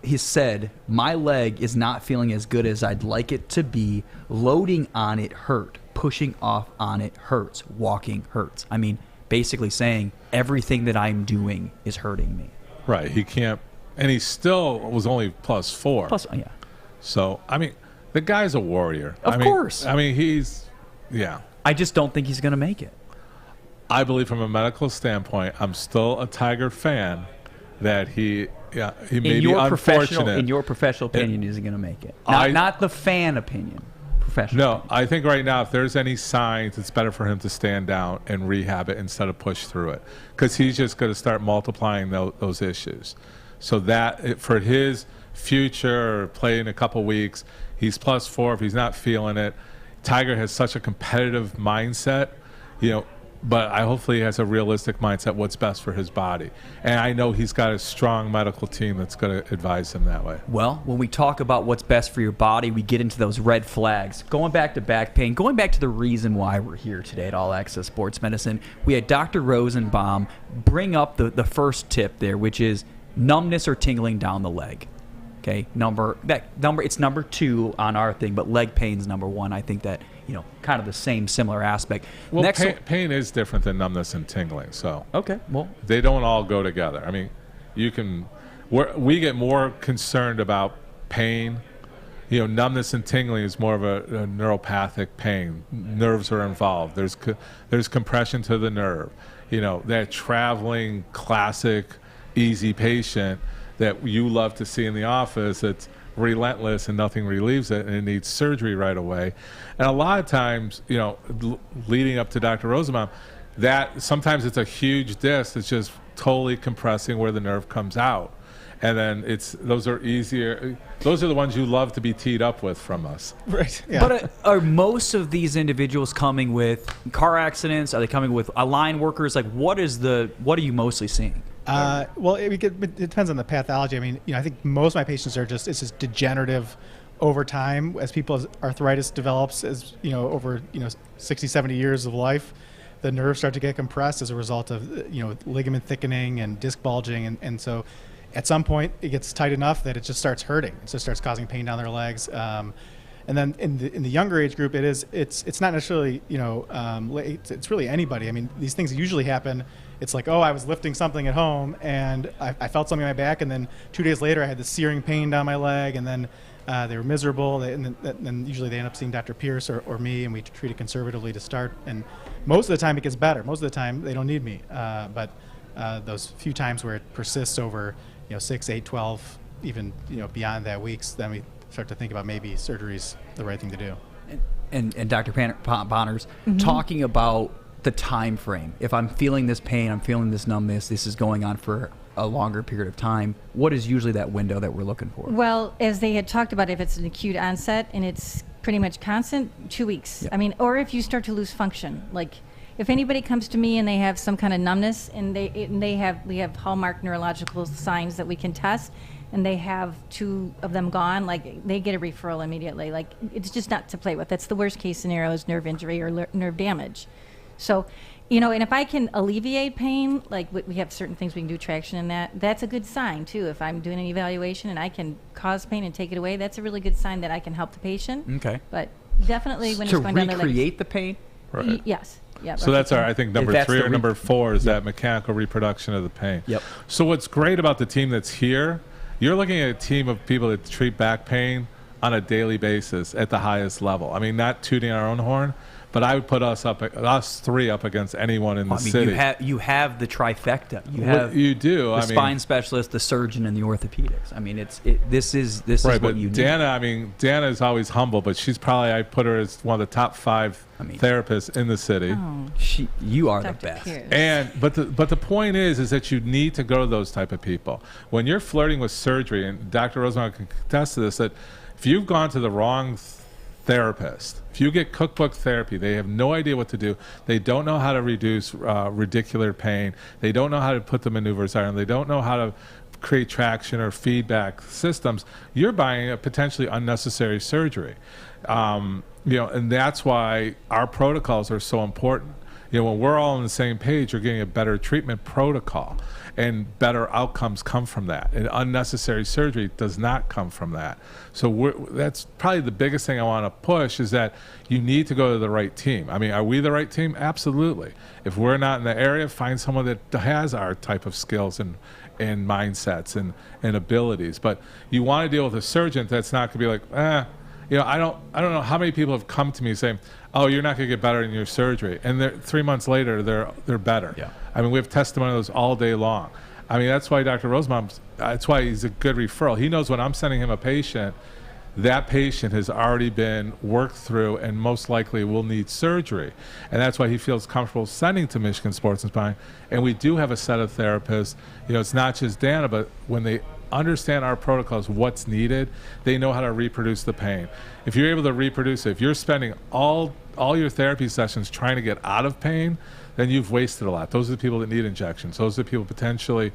He said, "My leg is not feeling as good as I'd like it to be. Loading on it hurt. Pushing off on it hurts. Walking hurts." I mean, basically saying everything that I'm doing is hurting me. Right. He can't, and he still was only +4. Yeah. So, I mean, the guy's a warrior. Of course. I mean, yeah. I just don't think he's going to make it. I believe from a medical standpoint, I'm still a Tiger fan that he may be unfortunate. In your professional opinion, is he going to make it? Not the fan opinion. Professional. No, I think right now, if there's any signs, it's better for him to stand down and rehab it instead of push through it, because he's just going to start multiplying those issues. So that for his future, play in a couple weeks, he's +4 if he's not feeling it. Tiger has such a competitive mindset. but hopefully he has a realistic mindset what's best for his body. And I know he's got a strong medical team that's going to advise him that way. Well, when we talk about what's best for your body, we get into those red flags. Going back to back pain, going back to the reason why we're here today at All Access Sports Medicine, we had Dr. Rosenbaum bring up the first tip there, which is numbness or tingling down the leg. Okay, it's number 2 on our thing, but leg pain's number 1. I think that, kind of the same similar aspect. Well, pain is different than numbness and tingling, so okay, well, they don't all go together. I mean, we get more concerned about pain. Numbness and tingling is more of a neuropathic pain. Nerves are involved. There's compression to the nerve. That traveling classic easy patient that you love to see in the office, it's relentless and nothing relieves it and it needs surgery right away. And a lot of times, leading up to Dr. Rosenbaum, that sometimes it's a huge disc that's just totally compressing where the nerve comes out. And then those are easier. Those are the ones you love to be teed up with from us. Right. Yeah. But are most of these individuals coming with car accidents? Are they coming with line workers? Like, what are you mostly seeing? Well, it depends on the pathology. I mean, I think most of my patients it's just degenerative over time as people's arthritis develops as, over, 60, 70 years of life, the nerves start to get compressed as a result of, ligament thickening and disc bulging. And so at some point it gets tight enough that it just starts hurting. It just starts causing pain down their legs. And then in the younger age group, it's not necessarily, it's really anybody. I mean, these things usually happen. It's like, I was lifting something at home and I felt something in my back, and then 2 days later I had this searing pain down my leg, and then they were miserable. And then usually they end up seeing Dr. Pierce or me, and we treat it conservatively to start. And most of the time it gets better. Most of the time they don't need me. But those few times where it persists over 6, 8, 12, even beyond that weeks, then we start to think about maybe surgery's the right thing to do. And Dr. Ponners, talking about the time frame. If I'm feeling this pain, I'm feeling this numbness, this is going on for a longer period of time, what is usually that window that we're looking for? Well, as they had talked about, if it's an acute onset and it's pretty much constant, 2 weeks. Yep. I mean, or if you start to lose function, like if anybody comes to me and they have some kind of numbness and we have hallmark neurological signs that we can test, and they have 2 of them gone, like they get a referral immediately. Like, it's just not to play with. That's the worst case scenario, is nerve injury or nerve damage. So, and if I can alleviate pain, like we have certain things we can do, traction in that's a good sign too. If I'm doing an evaluation and I can cause pain and take it away, that's a really good sign that I can help the patient. Okay. But definitely when to it's going down the legs. To recreate the pain? Right. Yes. Yeah. So that's I think number 3 or number 4 is Yep. that mechanical reproduction of the pain. Yep. So what's great about the team that's here, you're looking at a team of people that treat back pain on a daily basis at the highest level. I mean, not tooting our own horn, but I would put us 3 up against anyone in the city. You have the trifecta. You do. The spine specialist, the surgeon, and the orthopedics. I mean, this is right, what you need. Dana is always humble, but she's probably, I put her as one of the top 5 therapists in the city. Oh. You are Dr. the best. Pierce. But the point is that you need to go to those type of people when you're flirting with surgery. And Dr. Rosenbaum can contest to this, that if you've gone to the wrong therapist, if you get cookbook therapy, they have no idea what to do. They don't know how to reduce radicular pain. They don't know how to put the maneuvers on. They don't know how to create traction or feedback systems. You're buying a potentially unnecessary surgery. And that's why our protocols are so important. When we're all on the same page, you're getting a better treatment protocol, and better outcomes come from that. And unnecessary surgery does not come from that. So that's probably the biggest thing I want to push, is that you need to go to the right team. I mean, are we the right team? Absolutely. If we're not in the area, find someone that has our type of skills and mindsets and abilities. But you want to deal with a surgeon that's not going to be like, I don't know how many people have come to me saying, "Oh, you're not going to get better in your surgery," and 3 months later they're better. Yeah. I mean, we have testimonials all day long. I mean, that's why Dr. Rosenbaum, that's why he's a good referral. He knows when I'm sending him a patient, that patient has already been worked through and most likely will need surgery. And that's why he feels comfortable sending to Michigan Sports and Spine. And we do have a set of therapists. It's not just Dana, but when they understand our protocols, what's needed, they know how to reproduce the pain. If you're able to reproduce it, if you're spending all your therapy sessions trying to get out of pain, then you've wasted a lot. Those are the people that need injections. Those are the people potentially,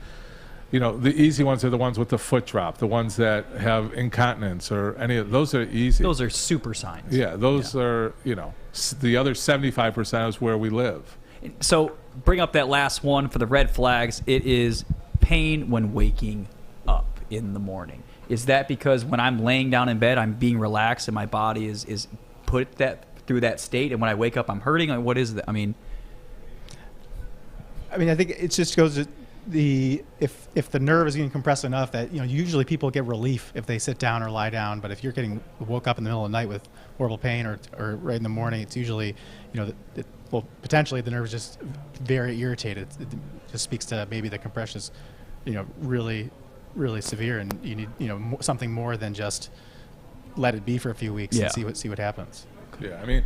the easy ones are the ones with the foot drop, the ones that have incontinence or any of those are easy. Those are super signs. Yeah, those are, the other 75% is where we live. So bring up that last one for the red flags. It is pain when waking up in the morning. Is that because when I'm laying down in bed, I'm being relaxed and my body is put through that state, and when I wake up, I'm hurting? Like, what is that? I mean, I think it just goes to if the nerve is getting compressed enough that usually people get relief if they sit down or lie down, but if you're getting woke up in the middle of the night with horrible pain or right in the morning, it's usually potentially the nerve is just very irritated. It just speaks to maybe the compression is really severe, and you need something more than just let it be for a few weeks and see what happens. Yeah, I mean,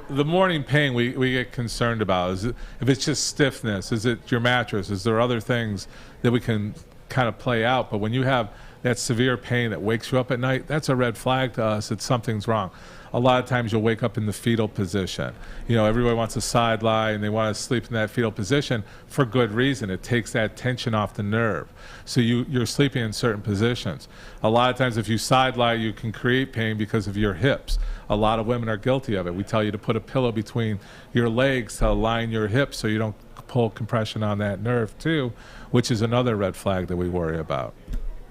the morning pain we get concerned about is if it's just stiffness, is it your mattress, is there other things that we can kind of play out? But when you have that severe pain that wakes you up at night, that's a red flag to us that something's wrong. A lot of times you'll wake up in the fetal position. Everybody wants a side lie and they want to sleep in that fetal position for good reason. It takes that tension off the nerve. So you're sleeping in certain positions. A lot of times if you side lie, you can create pain because of your hips. A lot of women are guilty of it. We tell you to put a pillow between your legs to align your hips so you don't pull compression on that nerve too, which is another red flag that we worry about.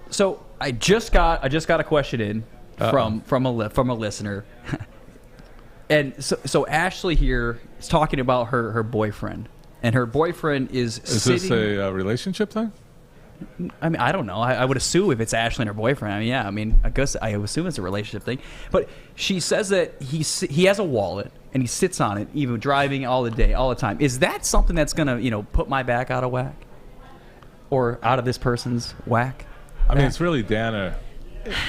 So I just got a question in from a listener, and so Ashley here is talking about her boyfriend, and her boyfriend is this a relationship thing? I mean, I don't know. I would assume if it's Ashley and her boyfriend. I guess I assume it's a relationship thing. But she says that he has a wallet and he sits on it, even driving all the time. Is that something that's gonna put my back out of whack, or out of this person's whack? I mean, it's really Dhana.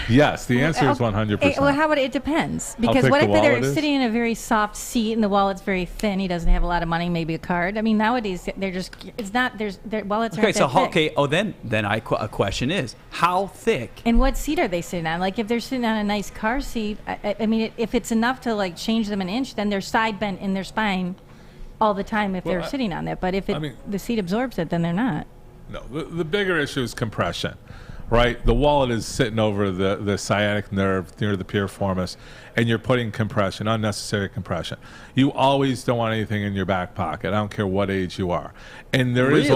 Yes, the answer is 100%. Well, how about it depends? Because what if they're sitting in a very soft seat and the wallet's very thin? He doesn't have a lot of money, maybe a card. I mean, nowadays they're just their wallets aren't that thick. Okay. Oh, then a question is, how thick? And what seat are they sitting on? Like if they're sitting on a nice car seat, I mean, if it's enough to like change them an inch, then they're side bent in their spine all the time if they're sitting on that. But if the seat absorbs it, then they're not. No, the bigger issue is compression. Right, the wallet is sitting over the sciatic nerve near the piriformis, and you're putting compression, unnecessary compression. You always don't want anything in your back pocket. I don't care what age you are. And there is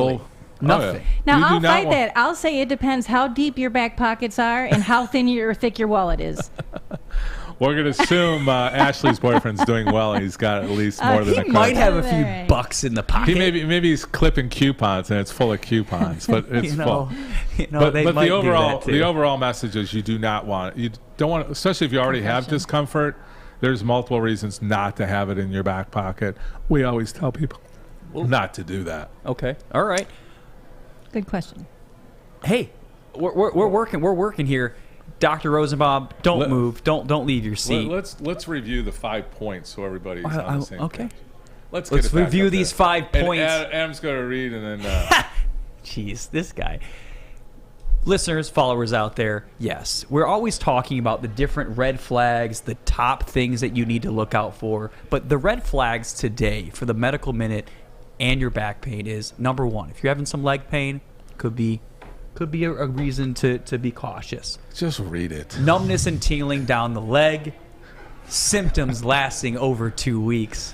nothing. Now I'll fight that. I'll say it depends how deep your back pockets are and how thin or thick your wallet is. We're going to assume Ashley's boyfriend's doing well, and he's got at least more than a He might have a few bucks in the pocket. Maybe he's clipping coupons, and it's full of coupons, but it's full. But the overall message is you don't want, especially if you already have discomfort. There's multiple reasons not to have it in your back pocket. We always tell people not to do that. Okay, all right. Good question. Hey, we're working here. Dr. Rosenbaum, don't move. Don't leave your seat. Let's review the 5 points so everybody's on the same page. Let's review these 5 points. Adam's going to read and then... Jeez, this guy. Listeners, followers out there, yes, we're always talking about the different red flags, the top things that you need to look out for. But the red flags today for the Medical Minute and your back pain is, number 1, if you're having some leg pain, could be a reason to be cautious. Just read it. Numbness and tingling down the leg, symptoms lasting over 2 weeks,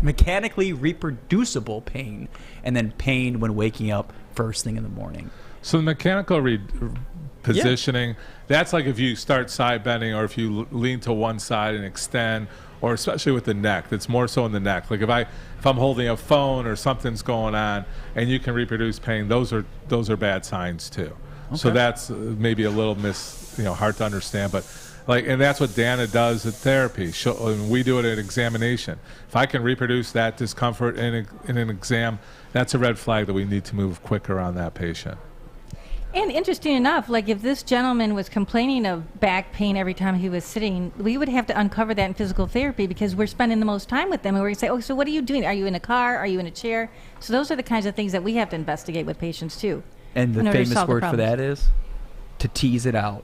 mechanically reproducible pain, and then pain when waking up first thing in the morning. So the mechanical positioning, that's like if you start side bending or if you lean to one side and extend, or especially with the neck. That's more so in the neck. Like if I'm holding a phone or something's going on and you can reproduce pain, those are bad signs too. Okay. So that's maybe a little hard to understand, but and that's what Dhana does at therapy. We do it at examination. If I can reproduce that discomfort in an exam, that's a red flag that we need to move quicker on that patient. And interesting enough, like if this gentleman was complaining of back pain every time he was sitting, we would have to uncover that in physical therapy because we're spending the most time with them. And we're going to say, oh, so what are you doing? Are you in a car? Are you in a chair? So those are the kinds of things that we have to investigate with patients too. And the famous word for that is to tease it out.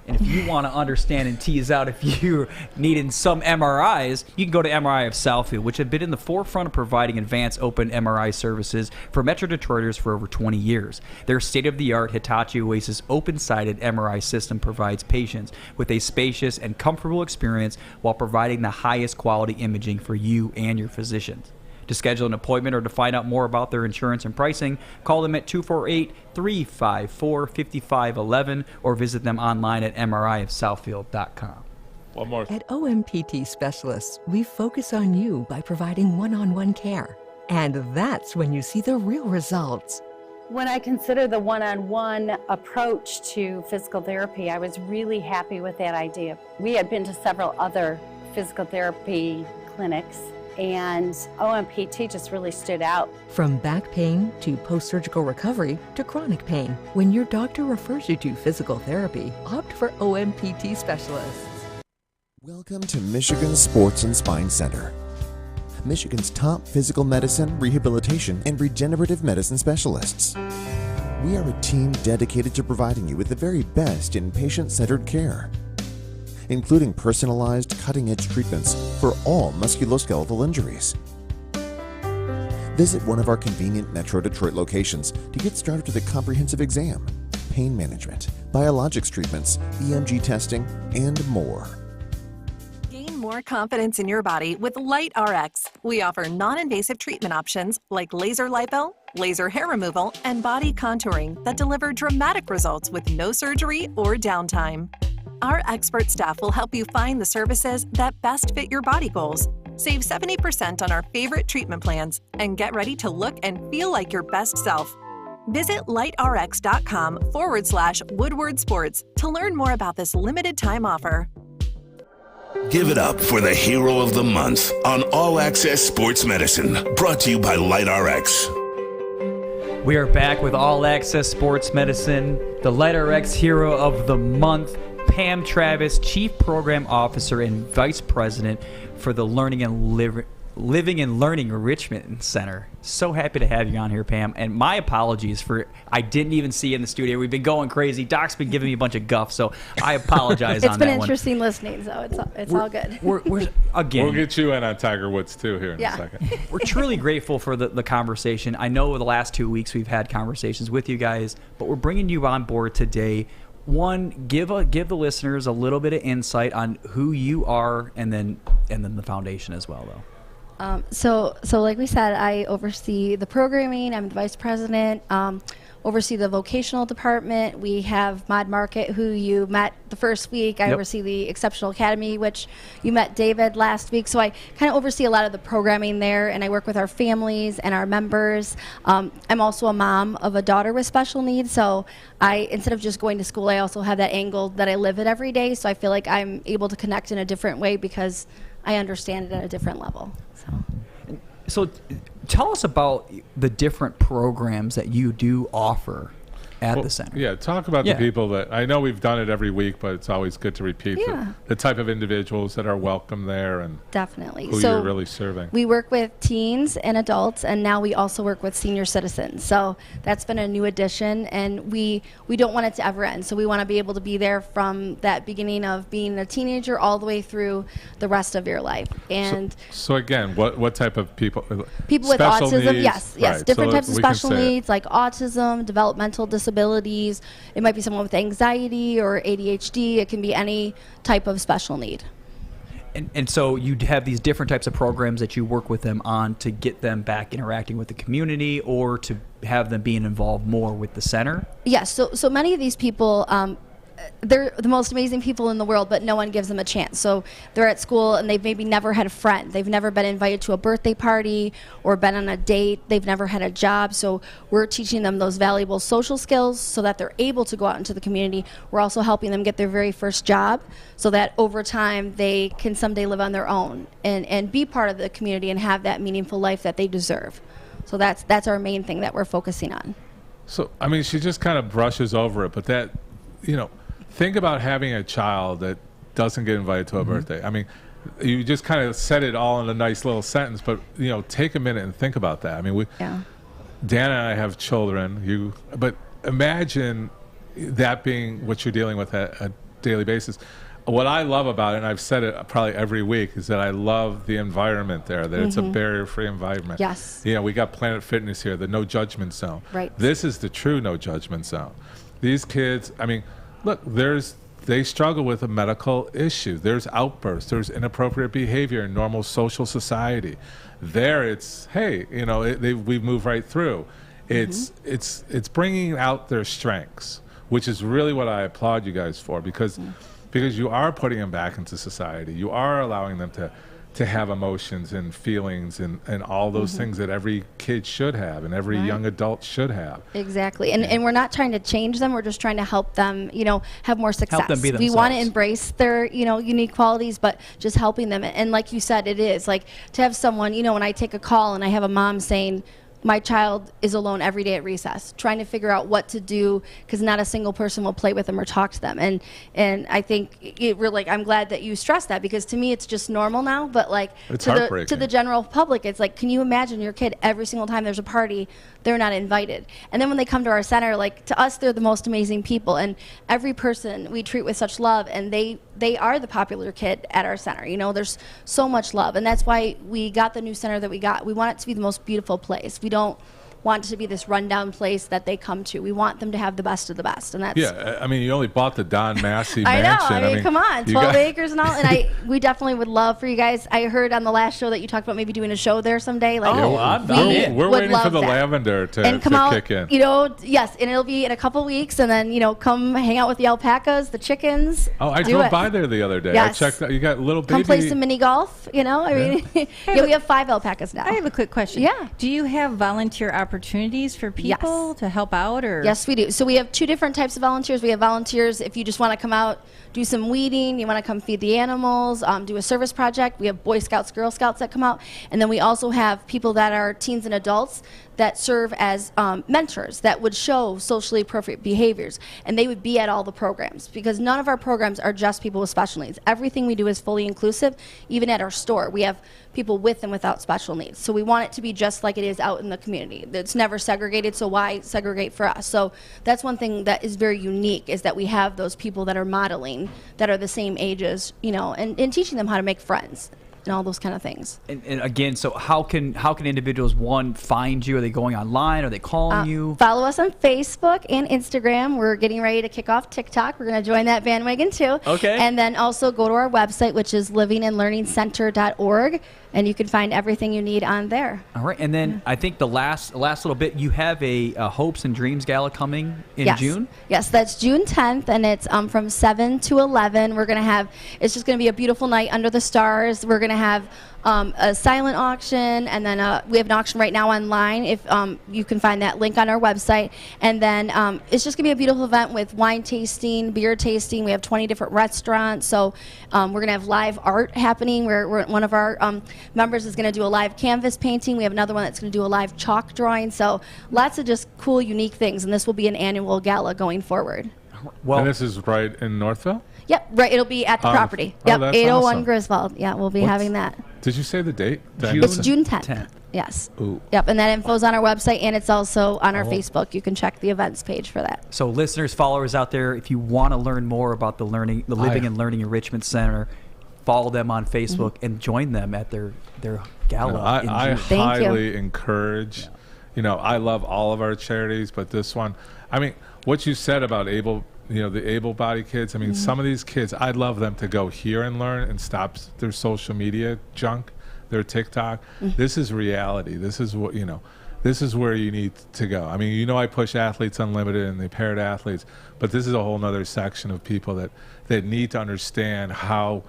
And if you want to understand and tease out if you're needing some MRIs, you can go to MRI of Southfield, which have been in the forefront of providing advanced open MRI services for Metro Detroiters for over 20 years. Their state-of-the-art Hitachi Oasis open-sided MRI system provides patients with a spacious and comfortable experience while providing the highest quality imaging for you and your physicians. To schedule an appointment or to find out more about their insurance and pricing, call them at 248-354-5511 or visit them online at mriofsouthfield.com. One more. At OMPT Specialists, we focus on you by providing one-on-one care. And that's when you see the real results. When I consider the one-on-one approach to physical therapy, I was really happy with that idea. We had been to several other physical therapy clinics, and OMPT just really stood out. From back pain to post-surgical recovery to chronic pain, when your doctor refers you to physical therapy, opt for OMPT Specialists. Welcome to Michigan Sports and Spine Center, Michigan's top physical medicine, rehabilitation, and regenerative medicine specialists. We are a team dedicated to providing you with the very best in patient-centered care, including personalized, cutting-edge treatments for all musculoskeletal injuries. Visit one of our convenient Metro Detroit locations to get started with a comprehensive exam, pain management, biologics treatments, EMG testing, and more. Gain more confidence in your body with LightRx. We offer non-invasive treatment options like laser lipo, laser hair removal, and body contouring that deliver dramatic results with no surgery or downtime. Our expert staff will help you find the services that best fit your body goals. Save 70% on our favorite treatment plans and get ready to look and feel like your best self. Visit lightrx.com/Woodward Sports to learn more about this limited time offer. Give it up for the hero of the month on All Access Sports Medicine, brought to you by LightRx. We are back with All Access Sports Medicine, the LightRx hero of the month, Pam Travis, Chief Program Officer and Vice President for the Living and Learning Enrichment Center. So happy to have you on here, Pam. And my apologies for I didn't even see you in the studio. We've been going crazy. Doc's been giving me a bunch of guff, so I apologize on that one. It's been interesting listening, so it's all good. We're again. We'll get you in on Tiger Woods too here in a second. We're truly grateful for the conversation. I know the last 2 weeks we've had conversations with you guys, but we're bringing you on board today. One, give the listeners a little bit of insight on who you are, and then the foundation as well, though. So like we said, I oversee the programming. I'm the vice president. Oversee the vocational department. We have Mod Market, who you met the first week. I oversee the Exceptional Academy, which you met David last week. So I kind of oversee a lot of the programming there, and I work with our families and our members. I'm also a mom of a daughter with special needs, so instead of just going to school, I also have that angle that I live it every day, so I feel like I'm able to connect in a different way because I understand it at a different level. So tell us about the different programs that you do offer at the center. Yeah, talk about the people that, I know we've done it every week, but it's always good to repeat the type of individuals that are welcome there and definitely who you're really serving. We work with teens and adults, and now we also work with senior citizens. So that's been a new addition, and we don't want it to ever end. So we want to be able to be there from that beginning of being a teenager all the way through the rest of your life. And so again, what type of people? People with autism, needs? yes, Right. different So types of we can special say needs like autism, developmental disabilities. It might be someone with anxiety or ADHD. It can be any type of special need. And so you have these different types of programs that you work with them on to get them back interacting with the community or to have them being involved more with the center? Yes, so many of these people, they're the most amazing people in the world, but no one gives them a chance. So they're at school and they've maybe never had a friend. They've never been invited to a birthday party or been on a date. They've never had a job. So we're teaching them those valuable social skills so that they're able to go out into the community. We're also helping them get their very first job so that over time they can someday live on their own and be part of the community and have that meaningful life that they deserve. So that's our main thing that we're focusing on. So, I mean, she just kind of brushes over it, but that, think about having a child that doesn't get invited to a birthday. I mean, you just kind of said it all in a nice little sentence, but take a minute and think about that. I mean, Dana and I have children. But imagine that being what you're dealing with at daily basis. What I love about it, and I've said it probably every week, is that I love the environment there, that it's a barrier-free environment. Yes. You know, we got Planet Fitness here, the no judgment zone. Right. This is the true no judgment zone. These kids, I mean, look, they struggle with a medical issue. There's outbursts. There's inappropriate behavior in normal social society. There, it's, hey, you know, we move right through. It's bringing out their strengths, which is really what I applaud you guys for, because you are putting them back into society. You are allowing them to have emotions and feelings and all those things that every kid should have and every young adult should have. Exactly. And we're not trying to change them. We're just trying to help them, you know, have more success. Help them be we want to themselves. embrace their, you know, unique qualities, but just helping them. And like you said, it is like to have someone, you know, when I take a call and I have a mom saying, my child is alone every day at recess, trying to figure out what to do because not a single person will play with them or talk to them. And I think it really, I'm glad that you stressed that, because to me it's just normal now. But like to the general public, it's like, can you imagine your kid every single time there's a party, they're not invited? And then when they come to our center, like to us, they're the most amazing people. And every person we treat with such love, and they are the popular kid at our center. You know, there's so much love. And that's why we got the new center that we got. We want it to be the most beautiful place. We don't want it to be this rundown place that they come to. We want them to have the best of the best, and that's I mean, you only bought the Don Massey I know. mansion. I mean, come on, 12 acres and all. And we definitely would love for you guys. I heard on the last show that you talked about maybe doing a show there someday. Like, we're waiting for the lavender to come out, kick in. You know, yes, and it'll be in a couple weeks, and then, you know, come hang out with the alpacas, the chickens. Oh, I drove by there the other day. Yes. I checked out. You got little baby. Come play some mini golf. You know, I mean, we have 5 alpacas now. I have a quick question. Yeah. Do you have volunteer opportunities for people to help out? Or Yes, we do. So we have 2 different types of volunteers. We have volunteers if you just want to come out, do some weeding, you want to come feed the animals, do a service project. We have Boy Scouts, Girl Scouts that come out. And then we also have people that are teens and adults that serve as mentors that would show socially appropriate behaviors. And they would be at all the programs, because none of our programs are just people with special needs. Everything we do is fully inclusive. Even at our store, we have people with and without special needs. So we want it to be just like it is out in the community. It's never segregated, so why segregate for us? So that's one thing that is very unique, is that we have those people that are modeling, that are the same ages, you know, and teaching them how to make friends and all those kind of things. And again, so how can individuals, one, find you? Are they going online? Are they calling you? Follow us on Facebook and Instagram. We're getting ready to kick off TikTok. We're going to join that bandwagon too. Okay. And then also go to our website, which is livingandlearningcenter.org, and you can find everything you need on there. All right. And then I think the last little bit, you have a Hopes and Dreams Gala coming in June? Yes, that's June 10th, and it's from 7 to 11. We're going to have, it's just going to be a beautiful night under the stars. We're going to have a silent auction, and then we have an auction right now online. If you can find that link on our website. And then it's just going to be a beautiful event with wine tasting, beer tasting. We have 20 different restaurants. So we're going to have live art happening. One of our members is going to do a live canvas painting. We have another one that's going to do a live chalk drawing. So lots of just cool, unique things. And this will be an annual gala going forward. Well, and this is right in Northville? Yep, right. It'll be at the property. Yep, 801 awesome. Griswold. Yeah, we'll be having that. Did you say the date? It's June 10th. Yes. Ooh. Yep, and that info's on our website, and it's also on our Facebook. You can check the events page for that. So listeners, followers out there, if you want to learn more about the Living and Learning Enrichment Center, follow them on Facebook and join them at their gala. I highly encourage. You know, I love all of our charities, but this one, I mean, what you said about the able-bodied kids. I mean, some of these kids, I'd love them to go here and learn and stop their social media junk, their TikTok. This is reality. This is what, you know, this is where you need to go. I mean, you know, I push Athletes Unlimited and the paired athletes, but this is a whole nother section of people that need to understand how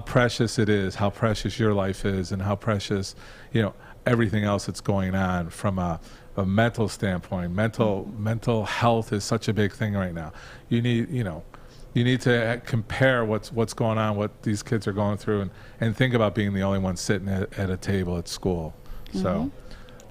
precious it is, how precious your life is, and how precious, you know, everything else that's going on from a mental standpoint. Mental health is such a big thing right now. You need to compare what's going on, what these kids are going through, and think about being the only one sitting at a table at school. So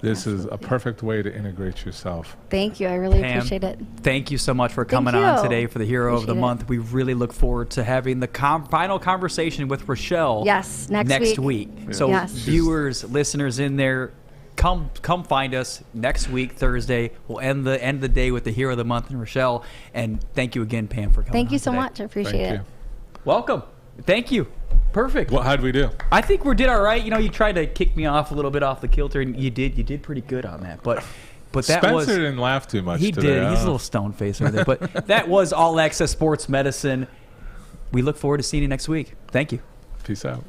this is a perfect way to integrate yourself. Thank you. I really Pam, appreciate it. Thank you so much for coming on today for the Hero of the Month. We really look forward to having the final conversation with Rochelle next week. So viewers, listeners in there, come find us next week, Thursday. We'll end the day with the Hero of the Month and Rochelle. And thank you again, Pam, for coming. Thank you so today. much. I appreciate it. Welcome. Thank you. Perfect. Well, how'd we do? I think we did all right. You tried to kick me off a little bit off the kilter, and you did pretty good on that. But that Spencer didn't laugh too much. He today. did. He's a little stone face right there. But that was All Access Sports Medicine. We look forward to seeing you next week. Thank you. Peace out.